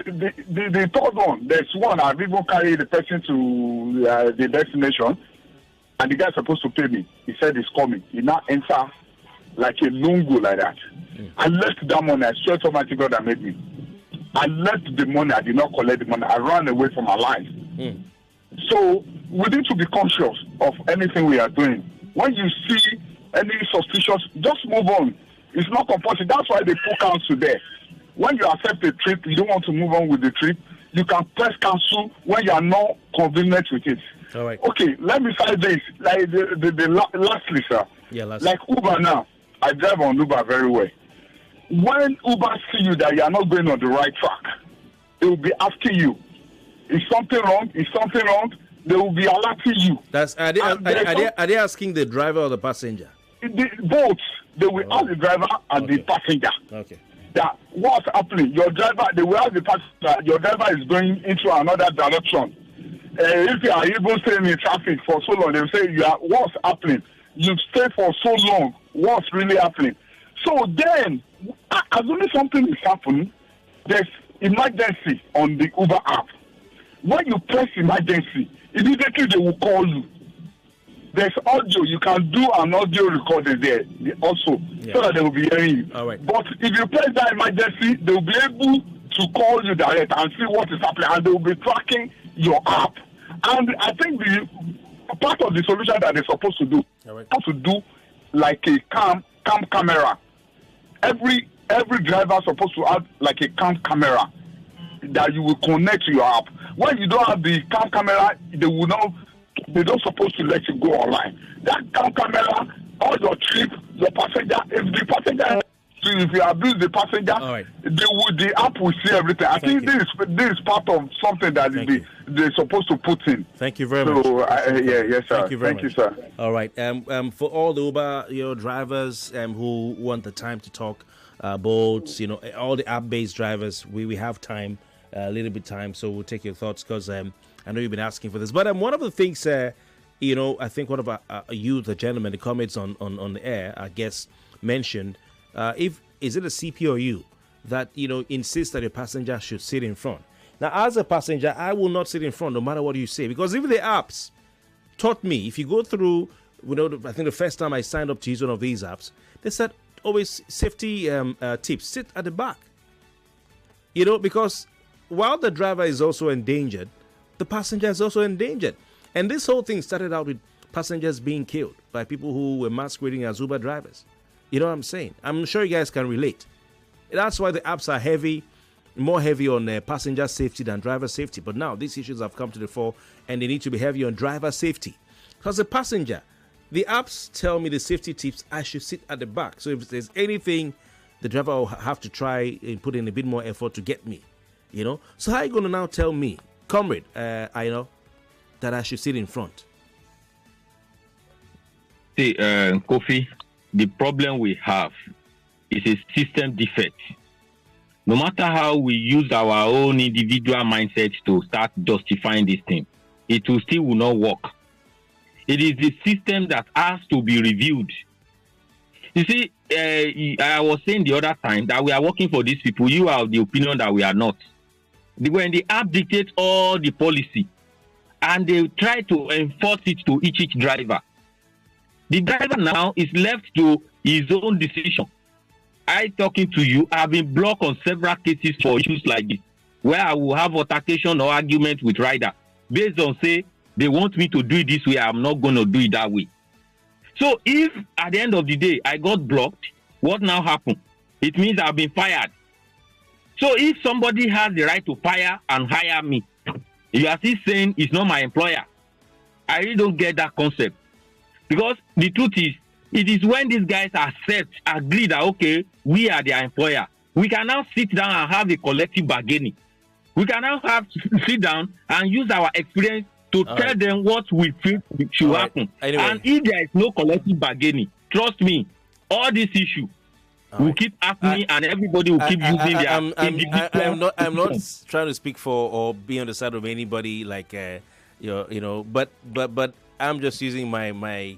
third one, there's one, I've even carried the person to the destination. And the guy's supposed to pay me. He said he's coming. He now enter like a lungu like that. I left that money. I swear to Almighty God that made me. I left the money. I did not collect the money. I ran away from my life. So we need to be conscious of anything we are doing. When you see any suspicious, just move on. It's not compulsory. That's why they put counsel there. When you accept a trip, you don't want to move on with the trip, you can press cancel when you are not convenient with it. All right. Okay, let me say this. Like lastly, sir. Yeah, lastly. Like Uber now. I drive on Uber very well. When Uber see you that you are not going on the right track, they will be asking you, is something wrong? Is something wrong? They will be alerting you. Are they asking the driver or the passenger? both, they will ask the driver and the passenger. Okay. That what's happening? Your driver, they will ask the passenger, your driver is going into another direction. If you are even staying in traffic for so long, they will say, what's happening? You stay for so long, what's really happening? So then, assuming something is happening, there's emergency on the Uber app. When you press emergency, immediately they will call you. There's audio. You can do an audio recording there also, so that they will be hearing you. All right. But if you press that emergency, they will be able to call you direct and see what is happening, and they will be tracking your app. And I think the part of the solution that they're supposed to do, supposed to do like a cam camera. Every driver supposed to have like a cam camera that you will connect to your app. When you don't have the cam camera, they don't supposed to let you go online. That cam camera, all your trip, your passenger, if you abuse the passenger, the app will see everything. I think this is part of something that they're supposed to put in. Thank you very much. Yes, sir. Thank you very much, sir. All right. For all the Uber drivers who want the time to talk, boats, all the app-based drivers, we have time, a little bit time, so we'll take your thoughts because I know you've been asking for this. But one of the things, I think one of the gentlemen, the comments on the air, our guest mentioned. Is it a CP or you that insists that your passenger should sit in front? Now, as a passenger, I will not sit in front no matter what you say, because even the apps taught me, if you go through, I think the first time I signed up to use one of these apps, they said always safety tips, sit at the back. Because while the driver is also endangered, the passenger is also endangered. And this whole thing started out with passengers being killed by people who were masquerading as Uber drivers. You know what I'm saying? I'm sure you guys can relate. That's why the apps are more heavy on passenger safety than driver safety. But now these issues have come to the fore and they need to be heavy on driver safety. Because the passenger, the apps tell me the safety tips, I should sit at the back. So if there's anything, the driver will have to try and put in a bit more effort to get me. So how are you going to now tell me, Comrade, Aina, that I should sit in front? See, Kofi, the problem we have is a system defect. No matter how we use our own individual mindset to start justifying this thing, it will still not work. It is the system that has to be reviewed. You see, I was saying the other time that we are working for these people. You are of the opinion that we are not. When the app dictates all the policy and they try to enforce it to each driver, the driver now is left to his own decision. I talking to you, I've been blocked on several cases for issues like this, where I will have altercation or argument with rider based on say they want me to do it this way, I'm not going to do it that way. So if at the end of the day I got blocked, what now happened? It means I've been fired. So if somebody has the right to fire and hire me, you are still saying it's not my employer. I really don't get that concept. Because the truth is, it is when these guys agree that, okay, we are their employer, we can now sit down and have a collective bargaining. We can now sit down and use our experience to tell them what we think should happen. Anyway. And if there is no collective bargaining, trust me, all this issue will keep happening and everybody will keep using their... I'm not trying to speak for or be on the side of anybody like, but I'm just using my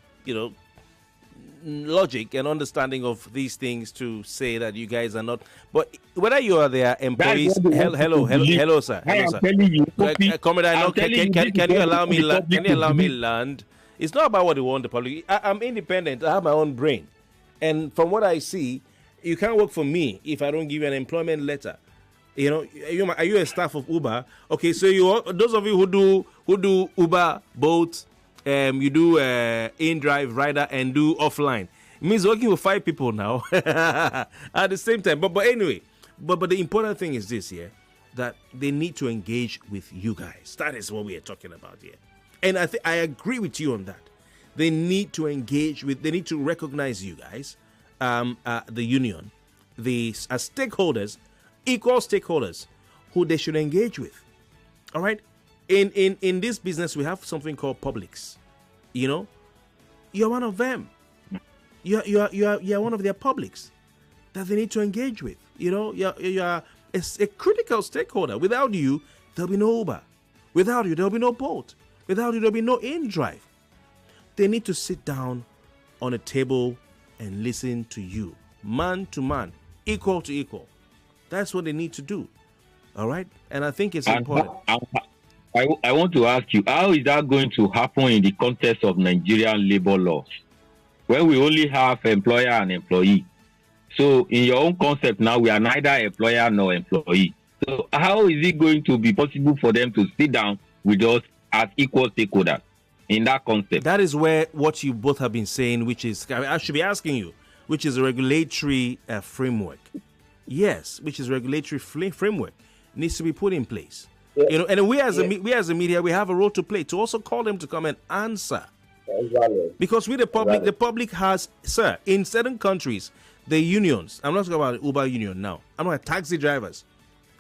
logic and understanding of these things to say that you guys are not. But whether you are their employees, hello, sir. Comrade, I know. Can you allow me? Can you allow me land? It's not about what you want the public. I'm independent. I have my own brain, and from what I see, you can't work for me if I don't give you an employment letter. Are you a staff of Uber? Okay, so those of you who do Uber, Bolt. You do in-drive, rider, and do offline. It means working with 5 people now at the same time. But anyway, but the important thing is this here, that they need to engage with you guys. That is what we are talking about here. And I agree with you on that. They need to engage with, they need to recognize you guys, the union, as stakeholders, equal stakeholders, who they should engage with. All right? In this business, we have something called publics. You're one of them. You're one of their publics that they need to engage with. You know, you're a critical stakeholder. Without you, there'll be no Uber. Without you, there'll be no Bolt. Without you, there'll be no InDrive. They need to sit down on a table and listen to you, man to man, equal to equal. That's what they need to do. All right? And I think it's important. I want to ask you, how is that going to happen in the context of Nigerian labor laws, when we only have employer and employee? So in your own concept now, we are neither employer nor employee. So how is it going to be possible for them to sit down with us as equal stakeholders in that concept? That is where what you both have been saying, which is, I should be asking you, which is a regulatory framework. Yes, which is regulatory framework needs to be put in place. Yeah. You know, and we as a media, we have a role to play to also call them to come and answer. Exactly. Because with the public, the public has, sir, in certain countries, the unions, I'm not talking about the Uber union now, I'm not taxi drivers.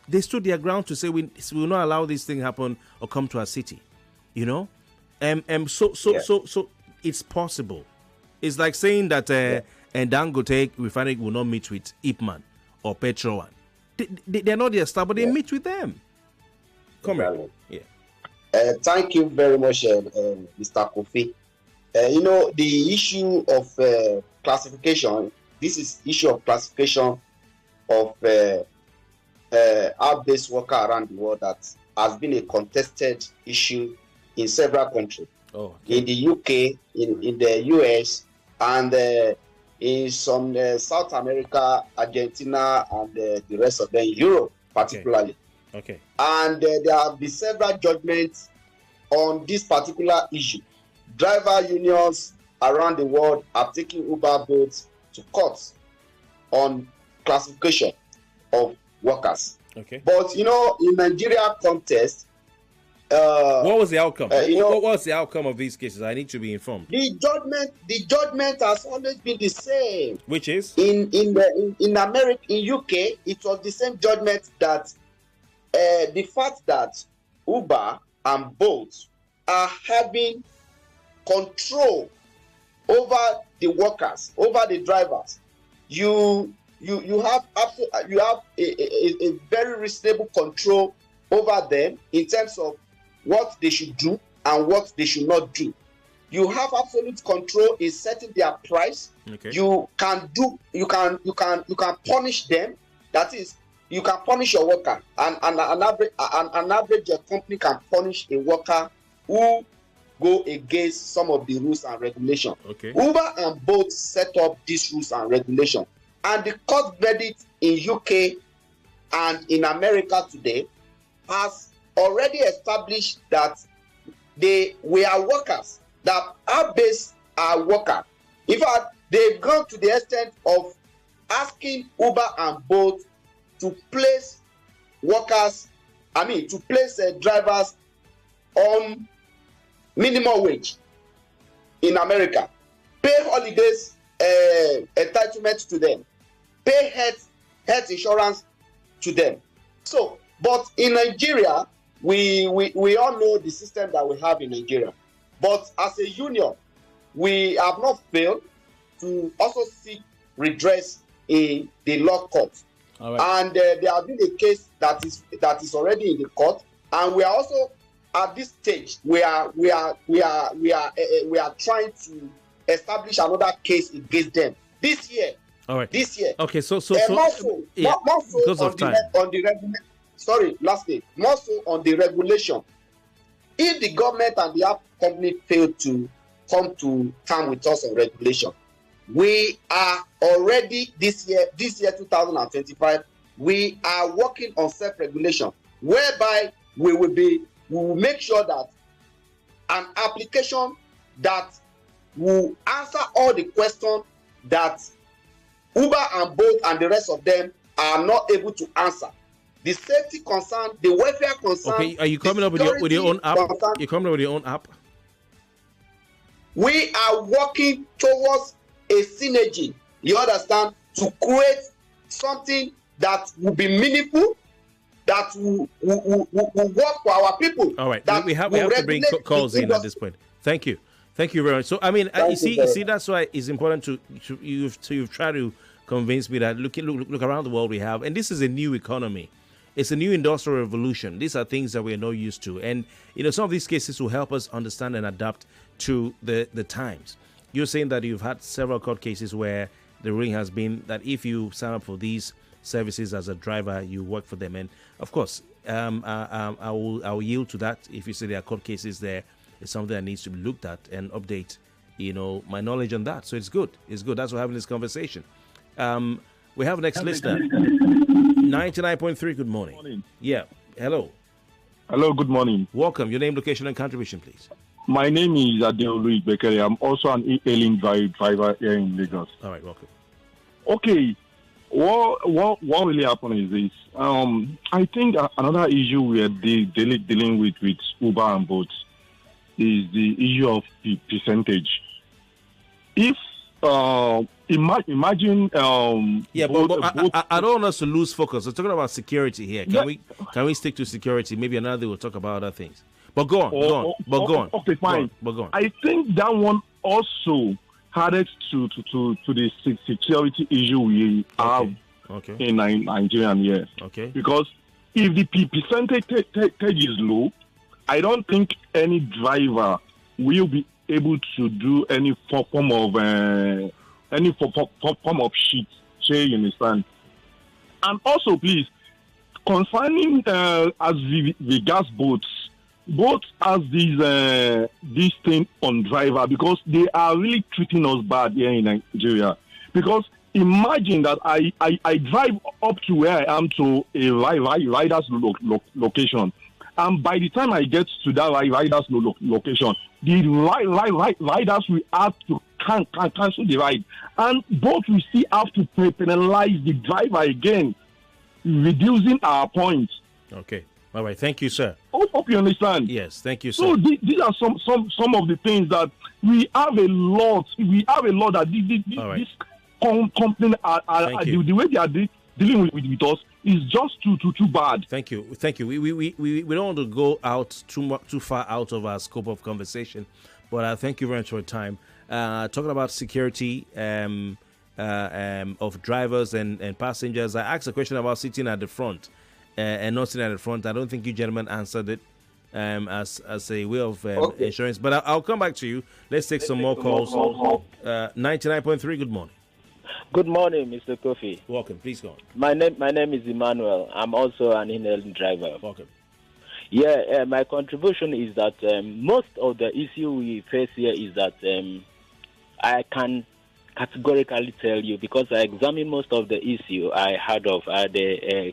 They stood their ground to say we will not allow this thing happen or come to our city. You know? So it's possible. It's like saying that and Dangote refinery will not meet with Ipman or Petro. They're not there, but they meet with them. Comrade. Yeah. Thank you very much, Mr. Kofi. You know, the issue of classification, this is issue of classification of out-based worker around the world that has been a contested issue in several countries. Oh, okay. In the UK, in the US, and in some South America, Argentina, and the rest of them, Europe particularly. Okay. And there have been several judgments on this particular issue. Driver unions around the world are taking Uber boats to court on classification of workers. Okay. But you know, in Nigeria context, what was the outcome? What was the outcome of these cases? I need to be informed. The judgment has always been the same. Which is in America, in UK, it was the same judgment that the fact that Uber and Bolt are having control over the workers, over the drivers. You have a very reasonable control over them in terms of what they should do and what they should not do. You have absolute control in setting their price. Okay. You can punish them. That is, you can punish your worker. And an average company can punish a worker who go against some of the rules and regulations. Okay. Uber and Bolt set up these rules and regulations. And the court verdict in UK and in America today has already established that we are workers, that our base are workers. In fact, they've gone to the extent of asking Uber and Bolt to place drivers on minimum wage in America, pay holidays entitlement to them, pay health insurance to them. So, but in Nigeria, we all know the system that we have in Nigeria. But as a union, we have not failed to also seek redress in the law court. All right. And there has been a case that is already in the court, and we are also at this stage we are trying to establish another case against them this year. All right. This year. Okay. So yeah, more so because of time. More so on the regulation. If the government and the app company fail to come to terms with us on regulation, we are already this year 2025, we are working on self-regulation, whereby we will make sure that an application that will answer all the questions that Uber and Bolt and the rest of them are not able to answer. The safety concern, the welfare concern. Okay, are you coming up with your own app? You're coming up with your own app? We are working towards a synergy, you understand, to create something that will be meaningful, that will work for our people. All right, we have to bring calls in at this point. Thank you. Thank you very much. So, I mean, Thank you you see, that's why it's important you've tried to convince me that look around the world we have, and this is a new economy. It's a new industrial revolution. These are things that we're not used to. And, some of these cases will help us understand and adapt to the times. You're saying that you've had several court cases where the ruling has been that if you sign up for these services as a driver, you work for them. And, of course, I will yield to that. If you say there are court cases there, it's something that needs to be looked at and update, my knowledge on that. So it's good. It's good. That's why we're having this conversation. We have next listener. 99.3, good morning. Good morning. Yeah, hello. Hello, good morning. Welcome. Your name, location, and contribution, please. My name is Adeolu Bekele. I'm also an e-hailing driver here in Lagos. All right, welcome. Okay, what really happened is this. I think another issue we are dealing with Uber and Bolt is the issue of the percentage. If imagine but I don't want us to lose focus. We're talking about security here. Can we stick to security? Maybe another day we'll talk about other things. But go on. Okay, fine. But go on. I think that one also added to the security issue we have in Nigeria here. Okay. Because if the percentage is low, I don't think any driver will be able to do any form of shit. You understand? And also, please, concerning as the gas boats has this thing on driver because they are really treating us bad here in Nigeria. Because imagine that I drive up to where I am to a rider's location. And by the time I get to that rider's location, the riders will have to cancel the ride. And both will still have to penalize the driver again, reducing our points. Okay. All right. Thank you, sir. Hope you understand. Yes. Thank you, sir. So these are some of the things that we have a lot. We have a lot that this company the way they are dealing with us is just too bad. Thank you. We don't want to go out too far out of our scope of conversation, but thank you very much for your time. Talking about security of drivers and passengers, I asked a question about sitting at the front and not sitting at the front. I don't think you gentlemen answered it as a way of insurance, but I'll come back to you. Let's take some more calls. 99.3. Good morning. Good morning, Mr. Kofi. Welcome. Please go on. My name is Emmanuel. I'm also an e-hailing driver. Welcome. Yeah, my contribution is that most of the issue we face here is that I can categorically tell you because I examined most of the issue I heard of the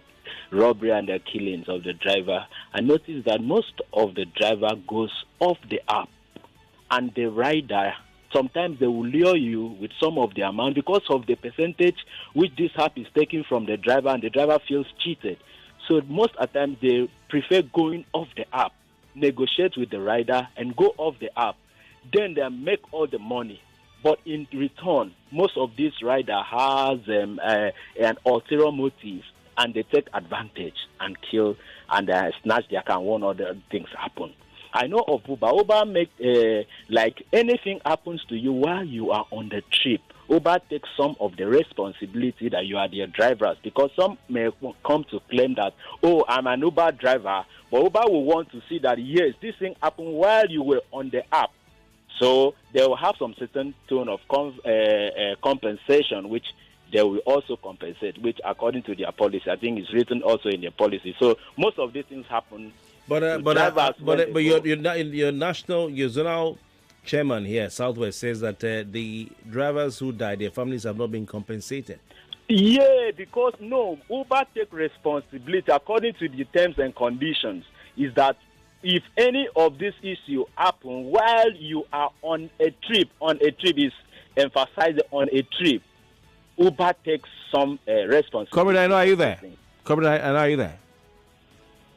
robbery and the killings of the driver. I noticed that most of the driver goes off the app and the rider. Sometimes they will lure you with some of the amount because of the percentage which this app is taking from the driver, and the driver feels cheated. So most of the time they prefer going off the app, negotiate with the rider, and go off the app. Then they make all the money. But in return, most of these rider has an ulterior motive, and they take advantage and kill and snatch their account. One other things happen. I know of Uber. Uber make like anything happens to you while you are on the trip. Uber takes some of the responsibility that you are their drivers, because some may come to claim that, oh, I'm an Uber driver, but Uber will want to see that, yes, this thing happened while you were on the app. So they will have some certain tone of compensation, which they will also compensate, which according to their policy, I think is written also in their policy. So most of these things happen. But your zonal chairman here, Southwest, says that the drivers who died, their families have not been compensated. Yeah, because no, Uber take responsibility according to the terms and conditions. Is that if any of this issue happen while you are on a trip is emphasized on a trip, Uber takes some responsibility. Comrade, I know, are you there? Comrade, I know, are you there?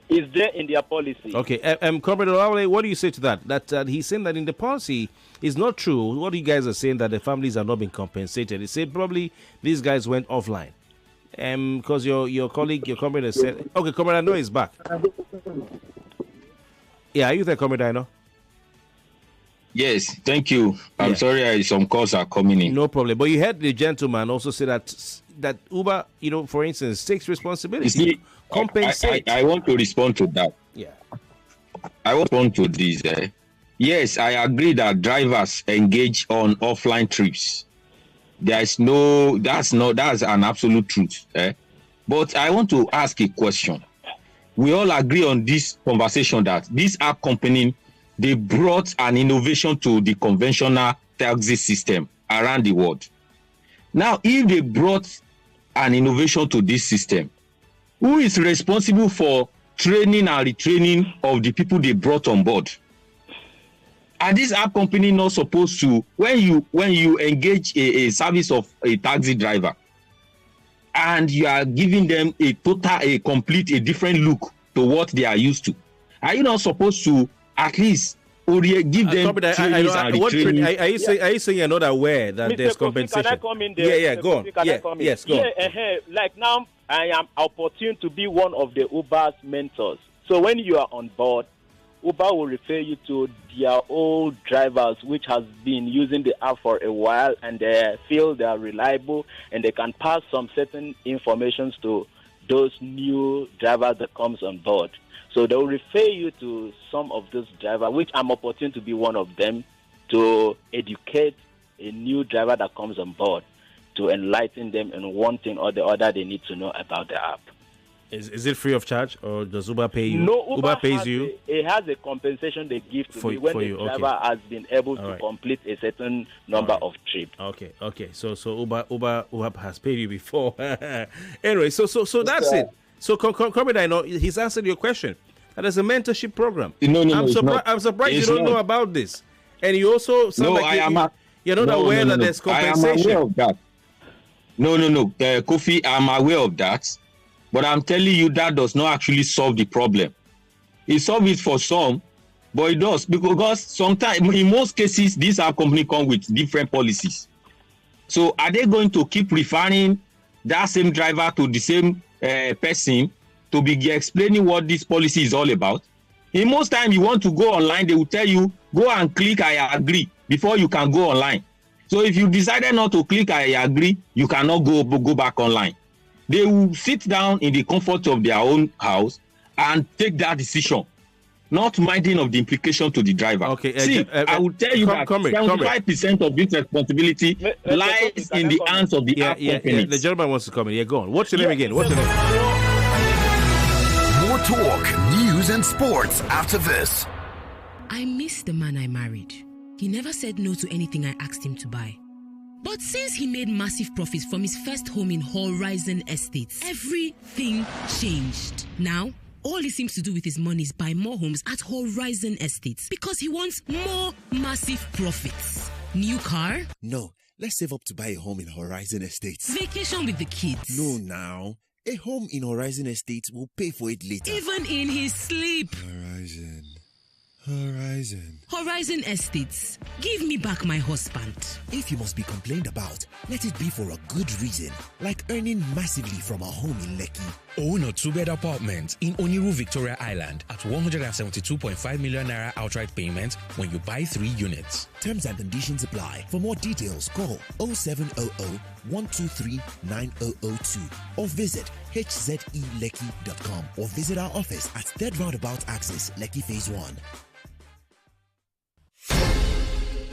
Is there in their policy. Okay, Comrade Olawale, what do you say to that? That he's saying that in the policy is not true. What you guys are saying that the families have not been compensated. He said probably these guys went offline. Because your colleague, your comrade has said, okay, Comrade, I know he's back. Yeah, are you there, Comrade? I know. Yes, thank you. I'm sorry, some calls are coming in. No problem. But you heard the gentleman also say that Uber, for instance, takes responsibility. See, compensate. I want to respond to that. Yeah. I want to respond to this. Yes, I agree that drivers engage on offline trips. That's an absolute truth. But I want to ask a question. We all agree on this conversation that this app company, they brought an innovation to the conventional taxi system around the world. Now, if they brought an innovation to this system, who is responsible for training and retraining of the people they brought on board? Are this app company not supposed to, when you engage a service of a taxi driver and you are giving them a different look to what they are used to, are you not supposed to at least give them trainings and retraining? Are you saying you're not aware that Mr. there's Kofi, compensation? can I come in there? Yeah, go on. Yes, go on. Like now, I am opportune to be one of the Uber's mentors. So when you are on board, Uber will refer you to their old drivers, which has been using the app for a while, and they feel they are reliable, and they can pass some certain information to those new drivers that comes on board. So they will refer you to some of those drivers, which I'm opportune to be one of them, to educate a new driver that comes on board, to enlighten them in one thing or the other they need to know about the app. Is it free of charge, or does Uber pay you? No, Uber pays you. It has a compensation they give to me when the driver has been able to complete a certain number of trips. Okay. So Uber has paid you before. Anyway, so that's it. So Comrade, I know he's answered your question. That is a mentorship program. No, I'm surprised you don't know about this, and you also sound you're not aware that there's compensation. I am aware of that. No, Kofi, I'm aware of that. But I'm telling you that does not actually solve the problem. It solves it for some, but it does. Because sometimes, in most cases, these app companies come with different policies. So are they going to keep referring that same driver to the same person to be explaining what this policy is all about? In most times, you want to go online, they will tell you, go and click I agree before you can go online. So if you decided not to click I agree, you cannot go back online. They will sit down in the comfort of their own house and take that decision, not minding of the implication to the driver. Okay. I will tell you that 75% of this responsibility lies in the hands of the app companies. The gentleman wants to come in. Yeah, go on. What's your name again? What's your name? More talk, news, and sports after this. I miss the man I married. He never said no to anything I asked him to buy. But since he made massive profits from his first home in Horizon Estates, everything changed. Now, all he seems to do with his money is buy more homes at Horizon Estates because he wants more massive profits. New car? No, let's save up to buy a home in Horizon Estates. Vacation with the kids? No, now. A home in Horizon Estates will pay for it later. Even in his sleep. Horizon Estates. Give me back my husband. If you must be complained about, let it be for a good reason, like earning massively from a home in Lekki. Own a two-bed apartment in Oniru, Victoria Island at 172.5 million naira outright payment when you buy 3 units. Terms and conditions apply. For more details, call 0700 123 9002 or visit hzelekki.com or visit our office at 3rd Roundabout Access, Lekki Phase 1.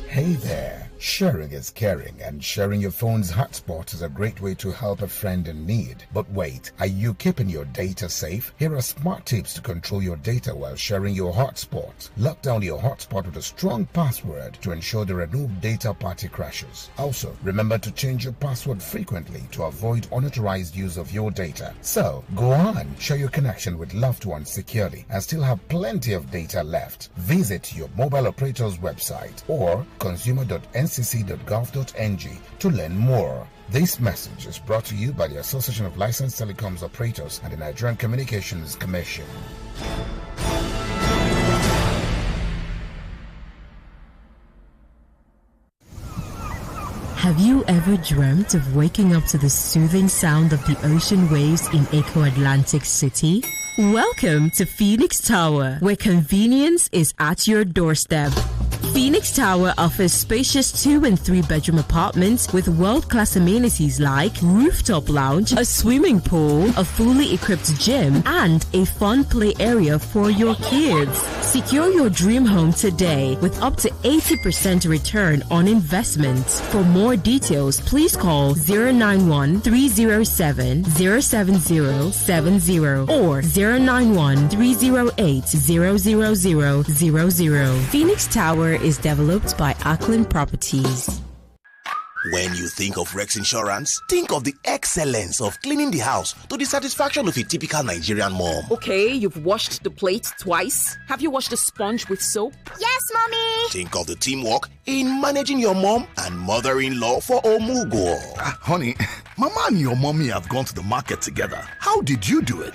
Hey there. Sharing is caring, and sharing your phone's hotspot is a great way to help a friend in need. But wait, are you keeping your data safe? Here are smart tips to control your data while sharing your hotspot. Lock down your hotspot with a strong password to ensure there are no data party crashes. Also, remember to change your password frequently to avoid unauthorized use of your data. So, go on, share your connection with loved ones securely and still have plenty of data left. Visit your mobile operator's website or consumer.ncc.gov.ng to learn more. This message is brought to you by the Association of Licensed Telecoms Operators and the Nigerian Communications Commission. Have you ever dreamt of waking up to the soothing sound of the ocean waves in Echo Atlantic City? Welcome to Phoenix Tower, where convenience is at your doorstep. Phoenix Tower offers spacious 2 and 3 bedroom apartments with world-class amenities like rooftop lounge, a swimming pool, a fully equipped gym, and a fun play area for your kids. Secure your dream home today with up to 80% return on investment. For more details, please call 091-307-07070 or 091-308-00000. Phoenix Tower is developed by Ackland Properties. When you think of Rex Insurance, think of the excellence of cleaning the house to the satisfaction of a typical Nigerian mom. Okay, you've washed the plate twice. Have you washed the sponge with soap? Yes, Mommy! Think of the teamwork in managing your mom and mother-in-law for Omugo. Honey, Mama and your mommy have gone to the market together. How did you do it?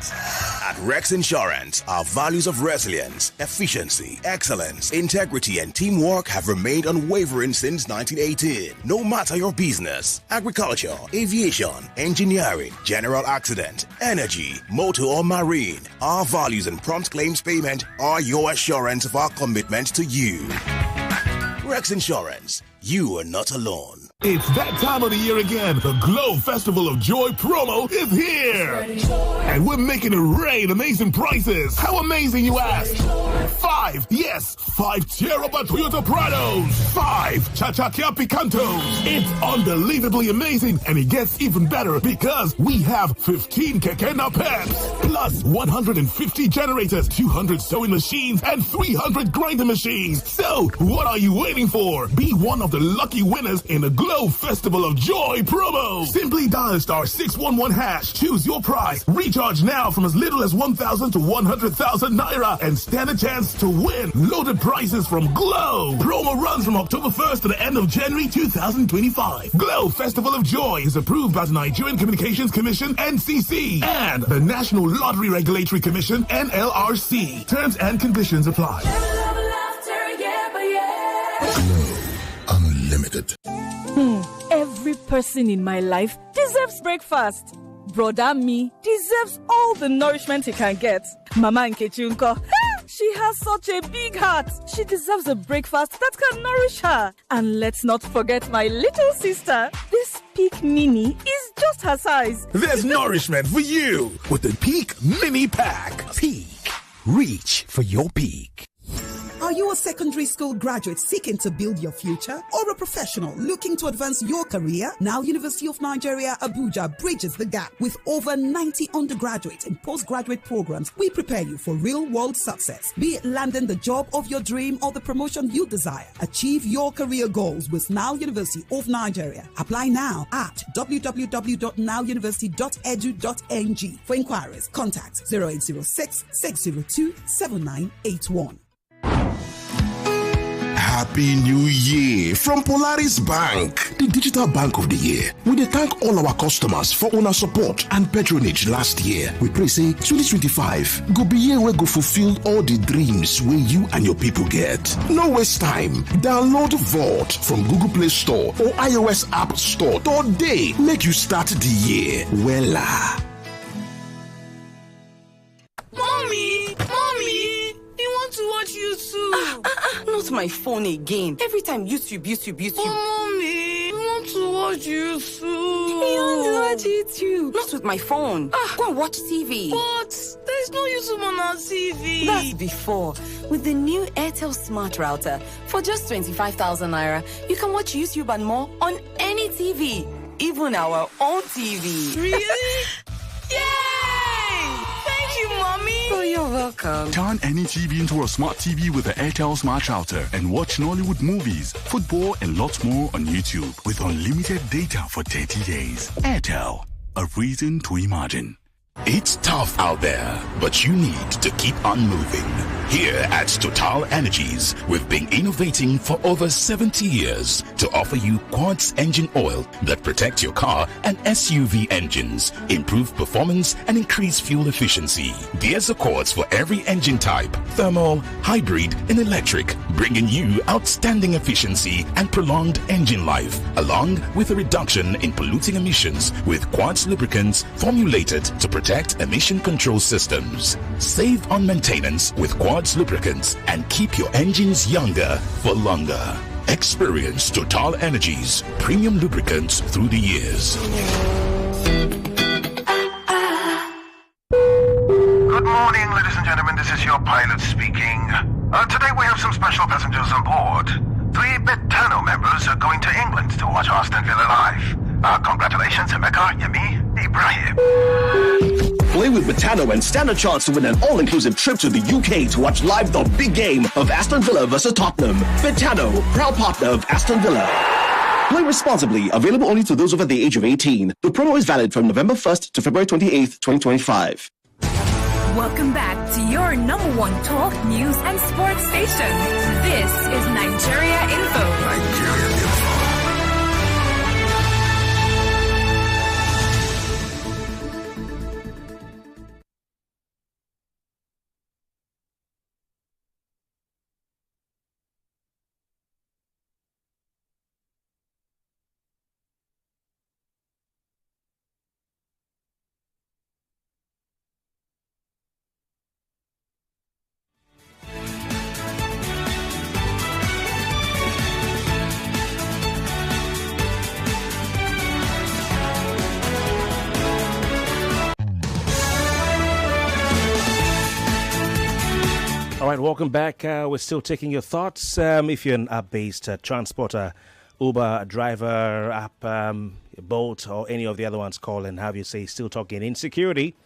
At Rex Insurance, our values of resilience, efficiency, excellence, integrity, and teamwork have remained unwavering since 1918. No matter your business, agriculture, aviation, engineering, general accident, energy, motor or marine, our values and prompt claims payment are your assurance of our commitment to you. Rex Insurance, you are not alone. It's that time of the year again. The Glow Festival of Joy promo is here. And we're making it rain amazing prices. How amazing, you ask? 5 Tierra Toyota Prados. 5 Cha-Cha-Kia Picantos. It's unbelievably amazing. And it gets even better because we have 15 Kekena Peps. Plus 150 generators, 200 sewing machines, and 300 grinding machines. So, what are you waiting for? Be one of the lucky winners in the Glow Festival of Joy promo. Simply dial *611#. Choose your prize. Recharge now from as little as 1,000 to 100,000 naira and stand a chance to win loaded prizes from Glow. Promo runs from October 1st to the end of January 2025. Glow Festival of Joy is approved by the Nigerian Communications Commission (NCC) and the National Lottery Regulatory Commission (NLRC). Terms and conditions apply. Unlimited. Every person in my life deserves breakfast. Brother me deserves all the nourishment he can get. Mama Nkechi Unko, she has such a big heart. She deserves a breakfast that can nourish her. And let's not forget my little sister. This Peak Mini is just her size. There's nourishment for you with the Peak Mini Pack. Peak. Reach for your peak. Are you a secondary school graduate seeking to build your future or a professional looking to advance your career? Now University of Nigeria, Abuja bridges the gap with over 90 undergraduate and postgraduate programs. We prepare you for real-world success, be it landing the job of your dream or the promotion you desire. Achieve your career goals with Now University of Nigeria. Apply now at www.nowuniversity.edu.ng. For inquiries, contact 0806 602 7981. Happy New Year from Polaris Bank, the digital bank of the year. We thank all our customers for our support and patronage last year. We pray say 2025 go be year we go fulfill all the dreams where you and your people get. No waste time. Download Vault from Google Play Store or iOS App Store today. Make you start the year wella. Mommy, you want to watch YouTube? Not my phone again. Every time YouTube. Oh, Mommy, you want to watch YouTube? You want to watch YouTube? Not with my phone. Go and watch TV. But there's no YouTube on our TV. That's before. With the new Airtel Smart Router, for just 25,000 naira, you can watch YouTube and more on any TV, even our own TV. Really? Yay! Thank you, Mommy. Oh, you're welcome. Turn any TV into a smart TV with the Airtel Smart Router and watch Nollywood movies, football, and lots more on YouTube with unlimited data for 30 days. Airtel, a reason to imagine. It's tough out there, but you need to keep on moving. Here at Total Energies, we've been innovating for over 70 years to offer you quartz engine oil that protect your car and SUV engines, improve performance, and increase fuel efficiency. There's a quartz for every engine type, thermal, hybrid, and electric, bringing you outstanding efficiency and prolonged engine life, along with a reduction in polluting emissions with quartz lubricants formulated to protect protect emission control systems. Save on maintenance with Quartz lubricants and keep your engines younger for longer. Experience Total Energies premium lubricants through the years. Good morning, ladies and gentlemen. This is your pilot speaking. Today we have some special passengers on board. 3 Betano members are going to England to watch Aston Villa live. Congratulations, Emeka, Yemi, Ibrahim. Play with Betano and stand a chance to win an all-inclusive trip to the UK to watch live the big game of Aston Villa versus Tottenham. Betano, proud partner of Aston Villa. Play responsibly. Available only to those over the age of 18. The promo is valid from November 1st to February 28th, 2025. Welcome back to your number one talk, news, and sports station. This is Nigeria Info. Nigeria Info. All right, welcome back. We're still taking your thoughts. If you're an app-based transporter, Uber, driver, app, Bolt, or any of the other ones, call and have you say, still talking insecurity.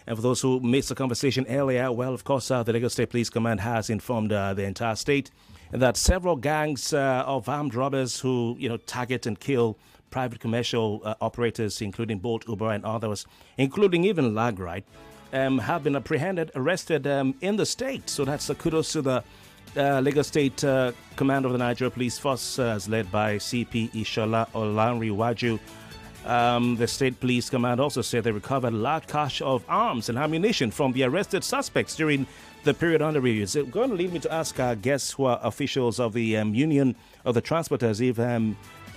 And for those who missed the conversation earlier, well, of course, the Lagos State Police Command has informed the entire state that several gangs of armed robbers who, target and kill private commercial operators, including Bolt, Uber, and others, including even Lagride, have been apprehended, arrested in the state. So that's a kudos to the Lagos State Command of the Nigeria Police Force, as led by CP Ishola Olanrewaju. The State Police Command also said they recovered large cache of arms and ammunition from the arrested suspects during the period under review. It's going to lead me to ask our guests who are officials of the Union of the Transporters if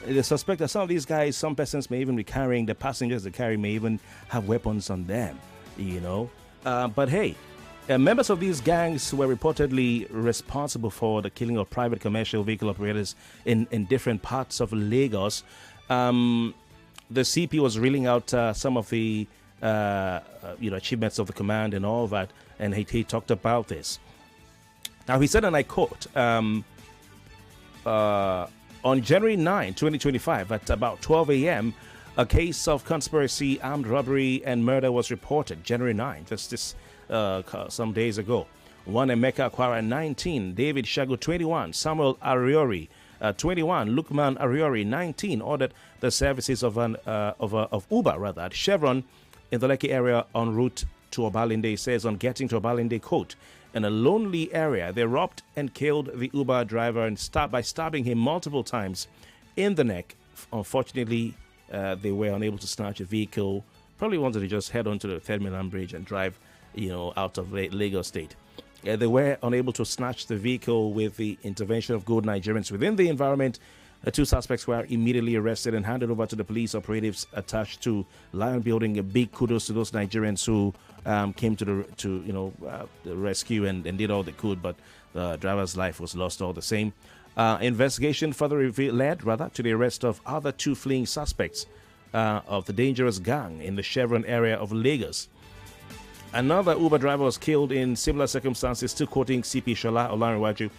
they suspect that some of these guys, some persons may even be carrying, the passengers they carry may even have weapons on them. But hey, members of these gangs were reportedly responsible for the killing of private commercial vehicle operators in different parts of Lagos. The CP was reeling out some of the achievements of the command and all that, and he talked about this. Now he said, and I quote, on January 9, 2025, at about 12 a.m., a case of conspiracy, armed robbery, and murder was reported. January 9, just some days ago. One Emeka Akwara, 19. David Shago, 21. Samuel Ariori, 21. Lukman Ariori, 19. Ordered the services of Uber, at Chevron in the Lekki area en route to Obalinde. Says on getting to Obalinde, quote, in a lonely area, they robbed and killed the Uber driver and by stabbing him multiple times in the neck. Unfortunately, they were unable to snatch a vehicle. Probably wanted to just head onto the Third Mainland Bridge and drive, out of Lagos State. They were unable to snatch the vehicle with the intervention of good Nigerians within the environment. The two suspects were immediately arrested and handed over to the police operatives attached to Lion Building. A big kudos to those Nigerians who came to the rescue and did all they could, but the driver's life was lost all the same. Investigation further led to the arrest of other two fleeing suspects of the dangerous gang in the Chevron area of Lagos. Another Uber driver was killed in similar circumstances, still quoting CP Shola Olanrewaju.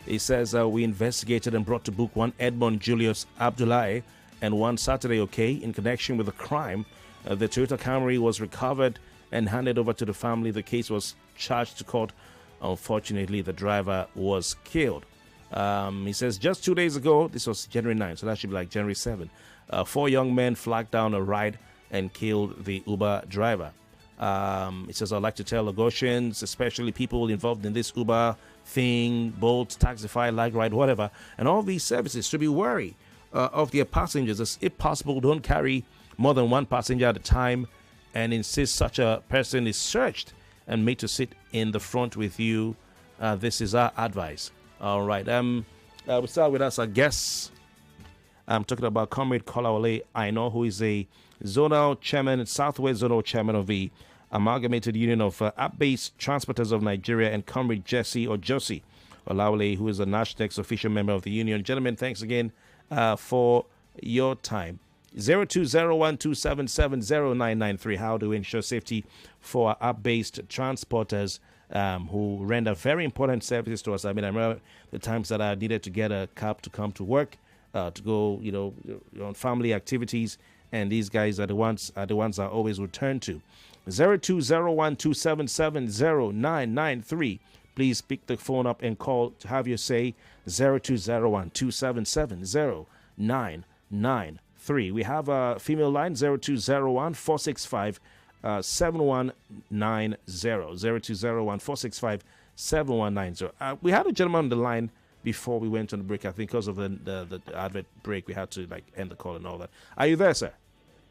He says, we investigated and brought to book one Edmond Julius Abdullahi and one Saturday in connection with the crime. The Toyota Camry was recovered and handed over to the family. The case was charged to court. Unfortunately, the driver was killed. He says just 2 days ago, this was January 9, so that should be like January 7, 4 young men flagged down a ride and killed the Uber driver. It says, I'd like to tell Lagosians, especially people involved in this Uber thing, Bolt, Taxify, Like Ride, whatever, and all these services to be wary of their passengers. As if possible, don't carry more than one passenger at a time and insist such a person is searched and made to sit in the front with you. This is our advice. All right. We'll start with us, our guests. I'm talking about Comrade Kolawole Aina, who is a zonal chairman, Southwest Zonal Chairman of the Amalgamated Union of App-Based Transporters of Nigeria, and Comrade Jossy Olawale, who is a National official member of the union. Gentlemen, thanks again for your time. 020127709993. How to ensure safety for our app-based transporters who render very important services to us. I mean, I remember the times that I needed to get a cab to come to work, to go, on family activities, and these guys are the ones I always return to. 020127709993. Please pick the phone up and call to have your say. 020127709993. We have a female line, 0201-465-7190. 0201-465-7190. We had a gentleman on the line before we went on the break. I think because of the advert break, we had to end the call and all that. Are you there, sir?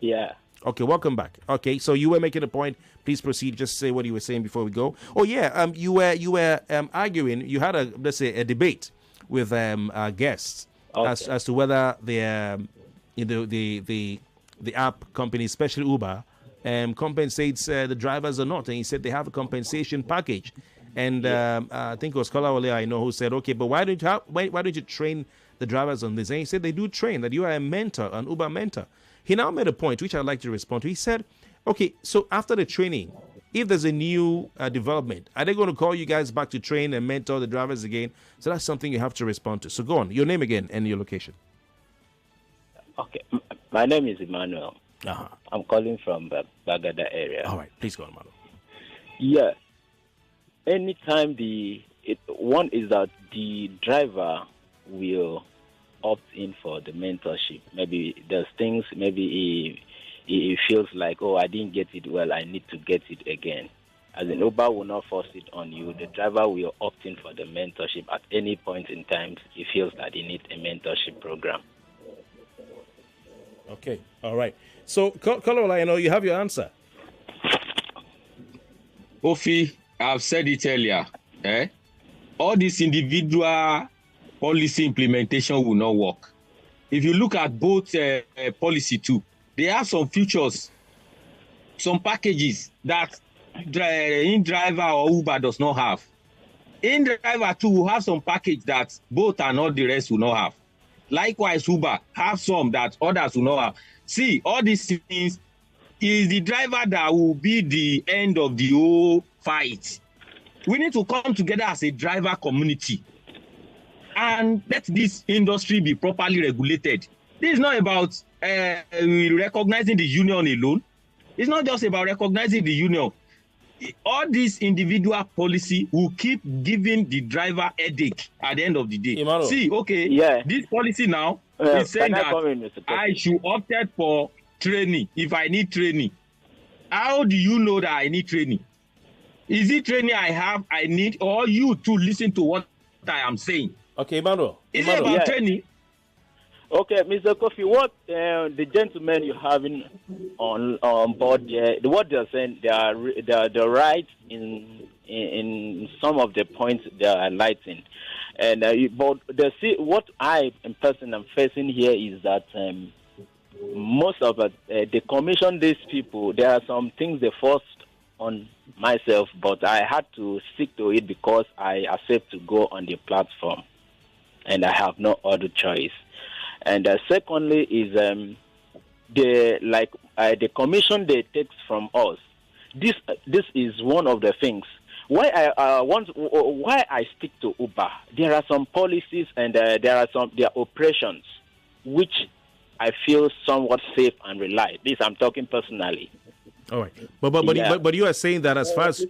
Yeah. Okay, welcome back. Okay, so you were making a point. Please proceed. Just say what you were saying before we go. Oh yeah, you were arguing. You had a debate with our guests as to whether the app company, especially Uber, compensates the drivers or not. And he said they have a compensation package. And I think it was Kolawole, I know, who said, okay, but why don't you train the drivers on this? And he said they do train, that you are a mentor, an Uber mentor. He now made a point, which I'd like to respond to. He said, okay, so after the training, if there's a new development, are they going to call you guys back to train and mentor the drivers again? So that's something you have to respond to. So go on, your name again and your location. Okay, my name is Emmanuel. I'm calling from the Bagada area. All right, please go on, Emmanuel. Yeah. Anytime one is that the driver will opt in for the mentorship. Maybe there's things, maybe he feels like, I didn't get it well, I need to get it again. As an Uber will not force it on you. The driver will opt in for the mentorship at any point in time he feels that he needs a mentorship program. Okay, all right. So, Kolawole, I know you have your answer. Kofi, I've said it earlier. All this individual policy implementation will not work. If you look at both policy too, they have some features, some packages that in-driver or Uber does not have. In-driver too will have some package that both and all the rest will not have. Likewise, Uber have some that others will not have. See, all these things is the driver that will be the end of the whole fight. We need to come together as a driver community and let this industry be properly regulated. This is not about recognizing the union alone. It's not just about recognizing the union. All this individual policy will keep giving the driver headache at the end of the day. Emmanuel. See, okay, this policy now is saying that I should opt for training if I need training. How do you know that I need training? Is it training I need, or you to listen to what I am saying? Okay, Emmanuel. Is it about training? Okay, Mr. Kofi, what the gentlemen you having on board here, what they're saying, they are right in some of the points they are highlighting, and but what I in person am facing here is that most of the commission, these people, there are some things they forced on myself, but I had to stick to it because I accept to go on the platform, and I have no other choice. And secondly is the commission they take from us. This is one of the things why I stick to Uber. There are some policies and there are operations which I feel somewhat safe and reliable. This I'm talking personally. All right, but you are saying that as far as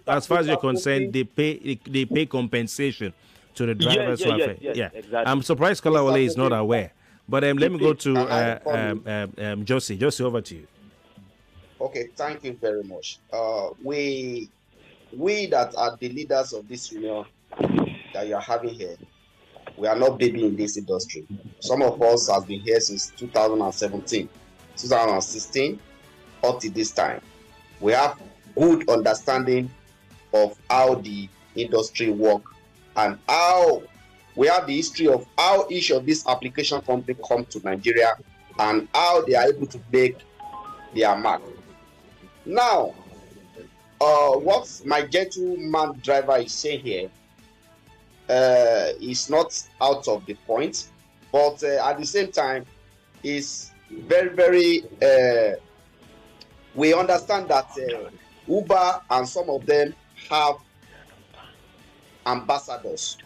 you're concerned, they pay compensation to the drivers. Yes, exactly. I'm surprised Kolawole is not aware. But let me go to Jossy. Jossy, over to you. Okay, thank you very much. We that are the leaders of this union that you are having here, we are not baby in this industry. Some of us have been here since 2017, 2016, up to this time. We have good understanding of how the industry works and how we have the history of how each of these application companies come to Nigeria and how they are able to make their mark. Now, what my gentleman driver is saying here is not out of the point, but at the same time, is very, very. We understand that Uber and some of them have ambassadors.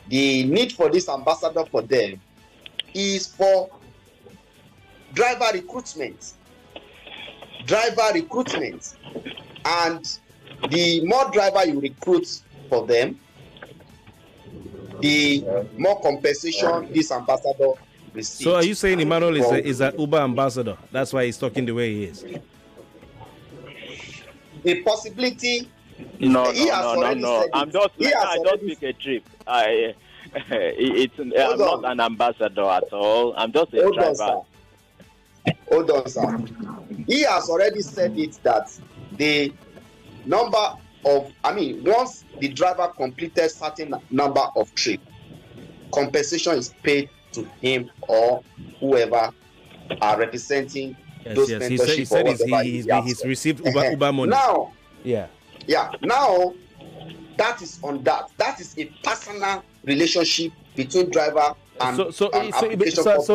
The need for this ambassador for them is for driver recruitment. And the more driver you recruit for them, the more compensation this ambassador receives. So are you saying Emmanuel is an Uber ambassador? That's why he's talking the way he is. The possibility. No. I just pick a trip. I'm not an ambassador at all. I'm just a driver. Hold on, sir. He has already said it that the number of, once the driver completed certain number of trips, compensation is paid to him or whoever are representing those mentorship. He said he's received Uber money. Now, yeah. Now, that is on that. That is a personal relationship between driver and so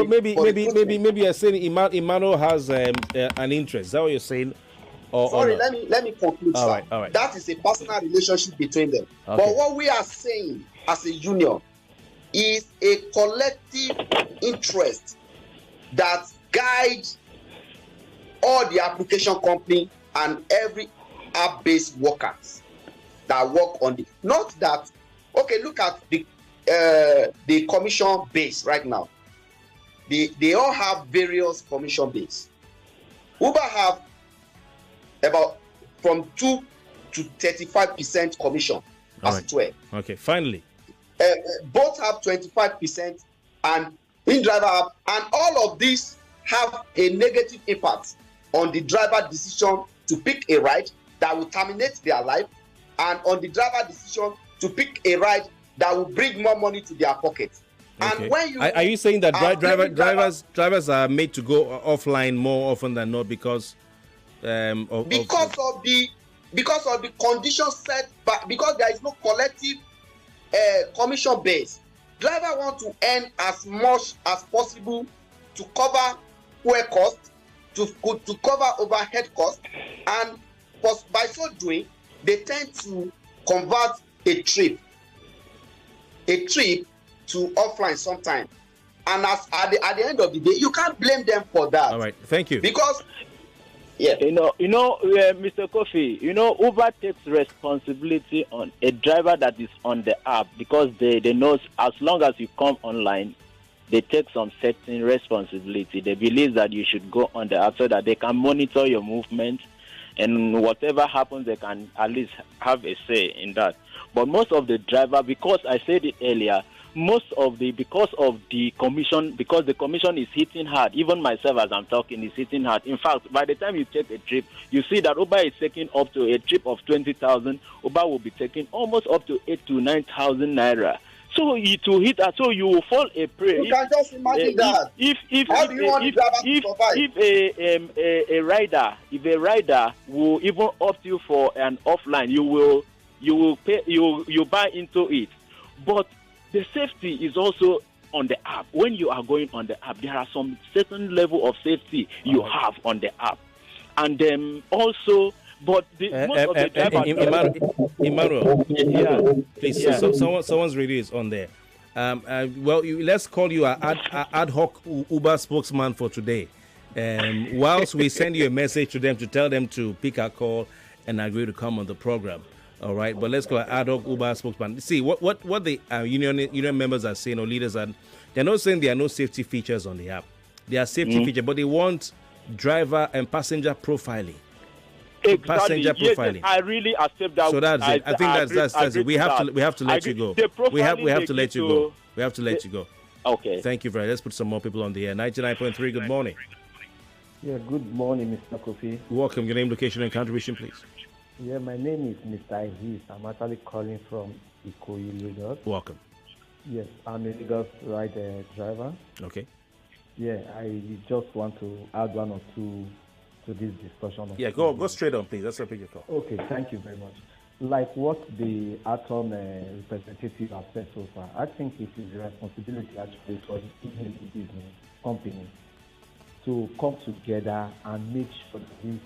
maybe you're saying Emmanuel has an interest. Is that what you're saying? Sorry, let me conclude. All right. That is a personal relationship between them. Okay. But what we are saying as a union is a collective interest that guides all the application company and every app-based workers that work on it. Not that, okay, look at the commission base right now. They all have various commission base. Uber have about from 2 to 35% commission as it were. Okay, finally. Both have 25% and in-driver app, and all of these have a negative impact on the driver decision to pick a ride that will terminate their life, and on the driver decision to pick a ride that will bring more money to their pocket. Okay. And when you are you saying that drivers are made to go offline more often than not because of the conditions set, but because there is no collective commission base, driver want to earn as much as possible to cover fuel cost, to cover overhead cost, and by so doing, they tend to convert a trip to offline sometime. And at the end of the day, you can't blame them for that. All right, thank you. Because Mr. Kofi, Uber takes responsibility on a driver that is on the app, because they know as long as you come online, they take some certain responsibility. They believe that you should go on the app so that they can monitor your movement, and whatever happens, they can at least have a say in that. But most of the driver, because I said it earlier, because the commission is hitting hard. Even myself, as I'm talking, is hitting hard. In fact, by the time you take a trip, you see that Uber is taking up to a trip of 20,000. Uber will be taking almost up to 8,000 to 9,000 naira. So to hit that, so you will fall a prey. You can just imagine that. How do you want the driver to survive? If a rider will even opt you for an offline, you buy into it. But the safety is also on the app. When you are going on the app, there are some certain level of safety you have on the app, and also. But most of the drivers, Emmanuel, please. Yeah. So someone's radio is on there. Let's call you an ad hoc Uber spokesman for today. Whilst we send you a message to them to tell them to pick a call and agree to come on the program. All right, but let's call an ad hoc Uber spokesman. See what the union members are saying, or leaders are. They're not saying there are no safety features on the app. There are safety features, but they want driver and passenger profiling. Exactly. Passenger profiling. Yes, I really accept that. So that's it. I think that's it. We have to let you go. We have to let you go. We have to let you go. Okay. Thank you very much. Let's put some more people on the air. 99.3. Good morning. Yeah. Good morning, Mr. Kofi. Welcome. Your name, location, and contribution, please. Yeah, my name is Mr. Ahis. I'm actually calling from Ikoyi, Lagos. Welcome. Yes, I'm a Lagos ride driver. Okay. Yeah, I just want to add one or two to this discussion. Yeah, go straight on, please. That's a big call. Okay, thank you very much. Like what the Atom representative has said so far, I think it is a responsibility actually for the business company to come together and make sure that this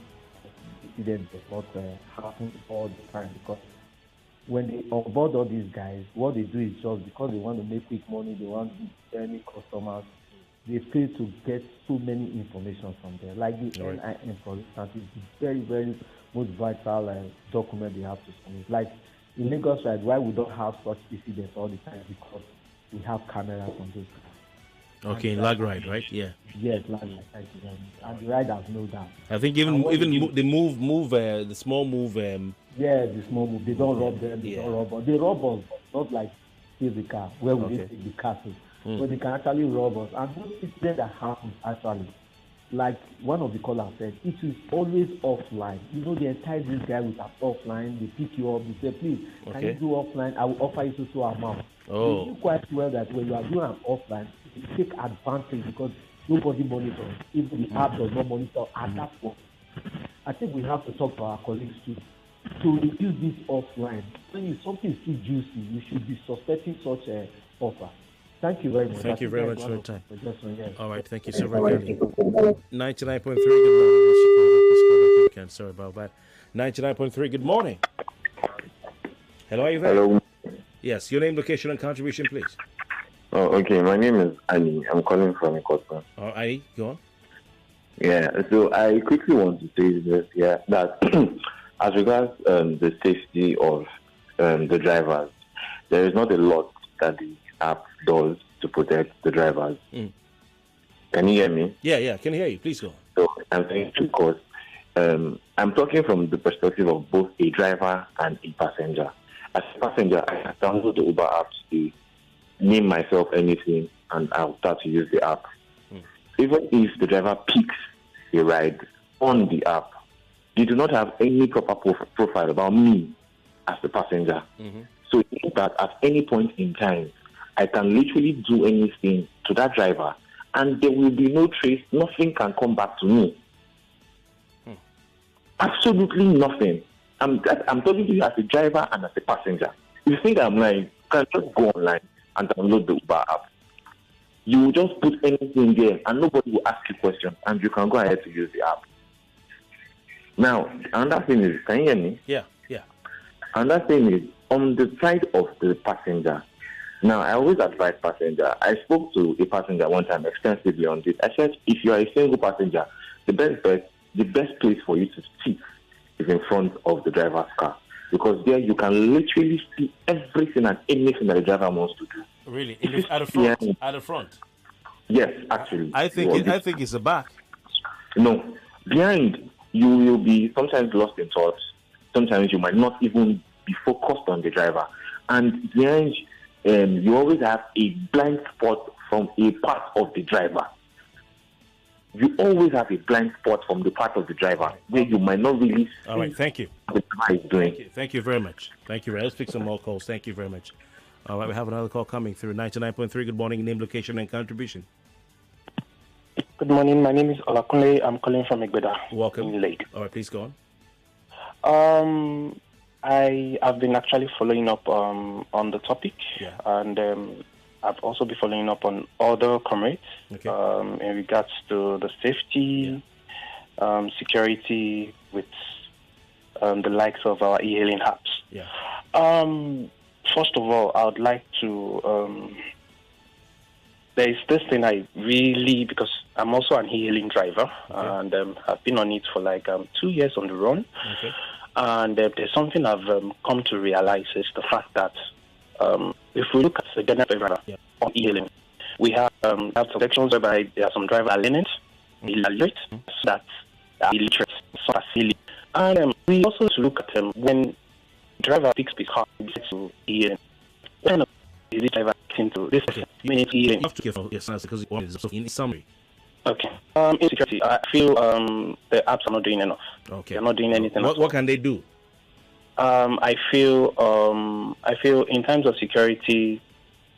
incident does not happen all the time, because when they onboard all these guys, what they do is just because they want to make quick money, they want any customers, they fail to get so many information from there. Like the NIN, for instance, is the very, very most vital document they have to submit. Like in Lagos, right, why we don't have such incidents all the time? Because we have cameras on those cars. Okay, in lag ride, right? Yeah. Yes, lag ride. Thank you. And the riders know that. I think even the small move. Yeah, the small move. They don't rob them. They don't rob us. They rob us, but not like steal the car where we take the car to. But they can actually rob us. And those incidents that happen actually, like one of the callers said, it is always offline. You know, they entice this guy with an offline. They pick you up. They say, please, can you do offline? I will offer you so amount. Oh. You know quite well that when you are doing an offline, you take advantage because nobody monitors. Even the app does not monitor at that point. I think we have to talk to our colleagues too to reduce this offline. When something is too juicy, you should be suspecting such an offer. Thank you very much. Thank you very much for your time. Yes. All right, thank you so very much. 99.3, good morning. Sorry about that. 99.3, good morning. Hello, are you there? Hello. Yes, your name, location, and contribution, please. Oh, okay. My name is Aina. I'm calling from Kofi. Oh, Aina, go on. Yeah, so I quickly want to say this, that as regards the safety of the drivers, there is not a lot that the app does to protect the drivers. Can you hear me? Yeah, can hear you. Please go. So I'm saying because I'm talking from the perspective of both a driver and a passenger. As a passenger, I download the Uber app to name myself anything, and I'll start to use the app. Even if the driver picks a ride on the app, they do not have any proper profile about me as the passenger. So it means that at any point in time, I can literally do anything to that driver, and there will be no trace. Nothing can come back to me. Absolutely nothing. I'm talking to you as a driver and as a passenger. If you think I'm lying, you can just go online and download the Uber app. You will just put anything there, and nobody will ask you questions, and you can go ahead to use the app. Now, another thing is, can you hear me? Yeah. Another thing is, on the side of the passenger, now I always advise passenger. I spoke to a passenger one time extensively on this. I said, if you are a single passenger, the best place for you to sit is in front of the driver's car, because there you can literally see everything and anything that the driver wants to do. Really? At the front? Yes, actually. I think it's the back. No. Behind, you will be sometimes lost in thoughts. Sometimes you might not even be focused on the driver. And behind, you always have a blind spot from a part of the driver. You always have a blind spot from the part of the driver where you might not really see. All right, thank you. What the driver is doing. Thank you very much. Let's pick some more calls. Thank you very much. All right, we have another call coming through. 99.3, good morning. Name, location, and contribution. Good morning. My name is Olawale. I'm calling from Igbeda. Welcome. In Lake. All right, please go on. I have been actually following up on the topic, and I've also been following up on other comrades in regards to the safety, security with the likes of our e-hailing apps. First of all, I would like to... there is this thing I really... Because I'm also an e-hailing driver, and I've been on it for like 2 years on the run. And there's something I've come to realize is the fact that if we look at the general driver on e-hailing, we have some sections whereby there are some driver learning, illiterate, that are illiterate, some are silly. And we also look at when driver picks his car to e-hailing, when is this driver into this minute e-hailing? You have to careful, yes, because it is in summary. Okay. In security, I feel the apps are not doing enough. Okay. They're not doing anything. What can they do? I feel in terms of security,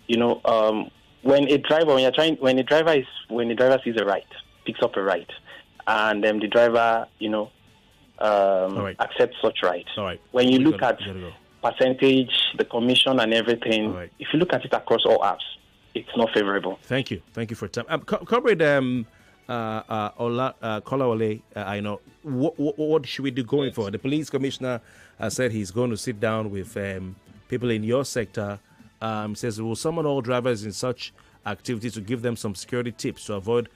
when a driver sees a right, picks up a right, and the driver, accepts such right. All right. When you look at percentage, the commission and everything, if you look at it across all apps, it's not favorable. Thank you for time. Comrade Kolawole, I know. What should we do going forward? The police commissioner said he's going to sit down with people in your sector. Says we'll summon all drivers in such activities to give them some security tips to avoid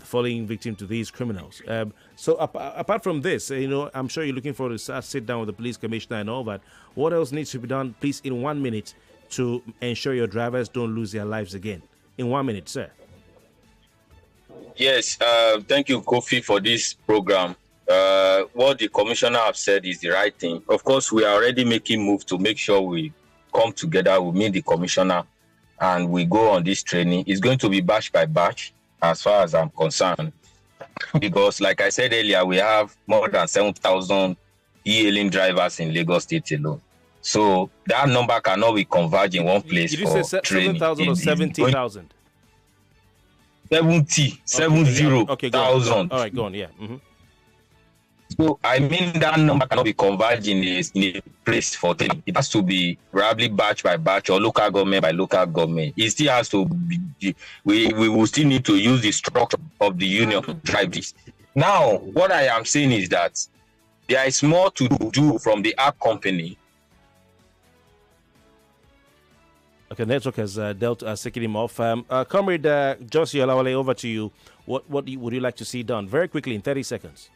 falling victim to these criminals. So apart from this, I'm sure you're looking forward to sit down with the police commissioner and all that. What else needs to be done, please, in 1 minute, to ensure your drivers don't lose their lives again? In 1 minute, sir. Yes, thank you, Kofi, for this program. What the commissioner have said is the right thing. Of course, we are already making moves to make sure we come together, we meet the commissioner, and we go on this training. It's going to be batch by batch, as far as I'm concerned, because like I said earlier, we have more than 7,000 e-hailing drivers in Lagos State alone. So that number cannot be converged in one place. Did you for say training. 7,000 or 70,000? 70,000. Okay, go on. All right, go on, yeah. Mm-hmm. So, I mean, that number cannot be converged in a place for training. It has to be probably batch by batch or local government by local government. It still has to be, we will still need to use the structure of the union to drive this. Now, what I am saying is that there is more to do from the app company. Okay, network has dealt taking him off. Comrade Jossy Olawale, over to you. What would you like to see done? Very quickly, in 30 seconds.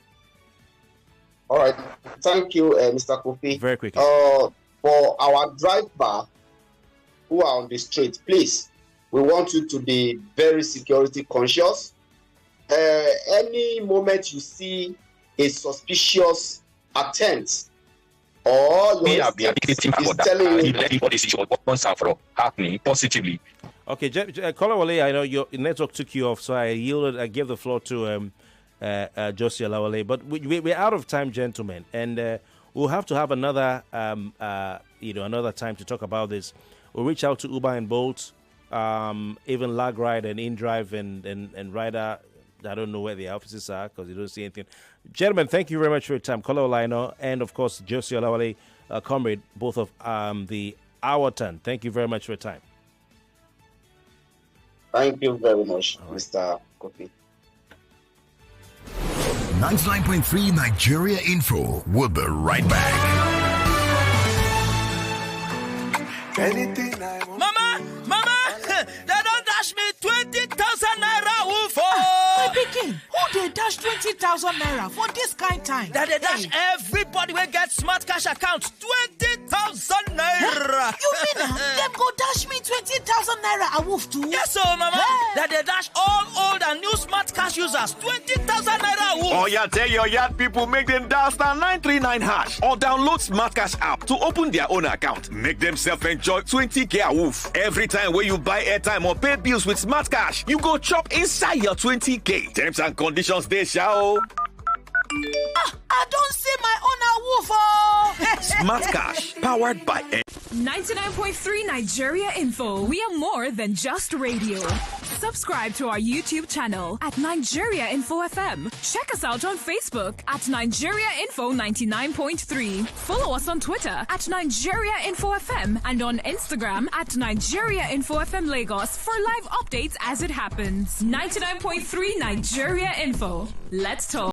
All right. Thank you, Mr. Kofi. Very quickly. For our driver who are on the street, please, we want you to be very security conscious. Any moment you see a suspicious attempt, or your is telling you happening positively. Okay, Kolawole, I know your network took you off, so I gave the floor to Jossy Olawale, but we're out of time, gentlemen, and we'll have to have another another time to talk about this. We'll reach out to Uber and Bolt, even Lag Ride and InDrive and Rider. I don't know where the offices are because you don't see anything. Gentlemen, thank you very much for your time. Kolawole and, of course, Jossy Olawale, Comrade, both of the Our Turn. Thank you very much for your time. Thank you very much, Mr. Kofi. 99.3 Nigeria Info. We'll be right back. Anything I want. Mama, they don't dash me 20,000 naira wolf. My pikin, who they dash 20,000 naira for this kind time? That they dash everybody will get smart cash account 20,000 naira. You mean them go dash me 20,000 naira a wolf too? Yes, so mama. Hey. That they dash all old and new smart cash users 20,000 naira a wolf. Oh yeah, tell your yard people make them dial *939# or download Smart Cash app to open their own account. Make themselves enjoy 20k a wolf. Every time when you buy airtime or pay bills with Smart Cash, you go chop inside your 20k. Terms and conditions they shall. I don't see my own wolf. Oh. Smart Cash, powered by 99.3 Nigeria Info. We are more than just radio. Subscribe to our YouTube channel at Nigeria Info FM. Check us out on Facebook at Nigeria Info 99.3. Follow us on Twitter at Nigeria Info FM and on Instagram at Nigeria Info FM Lagos for live updates as it happens. 99.3 Nigeria Info. Let's talk.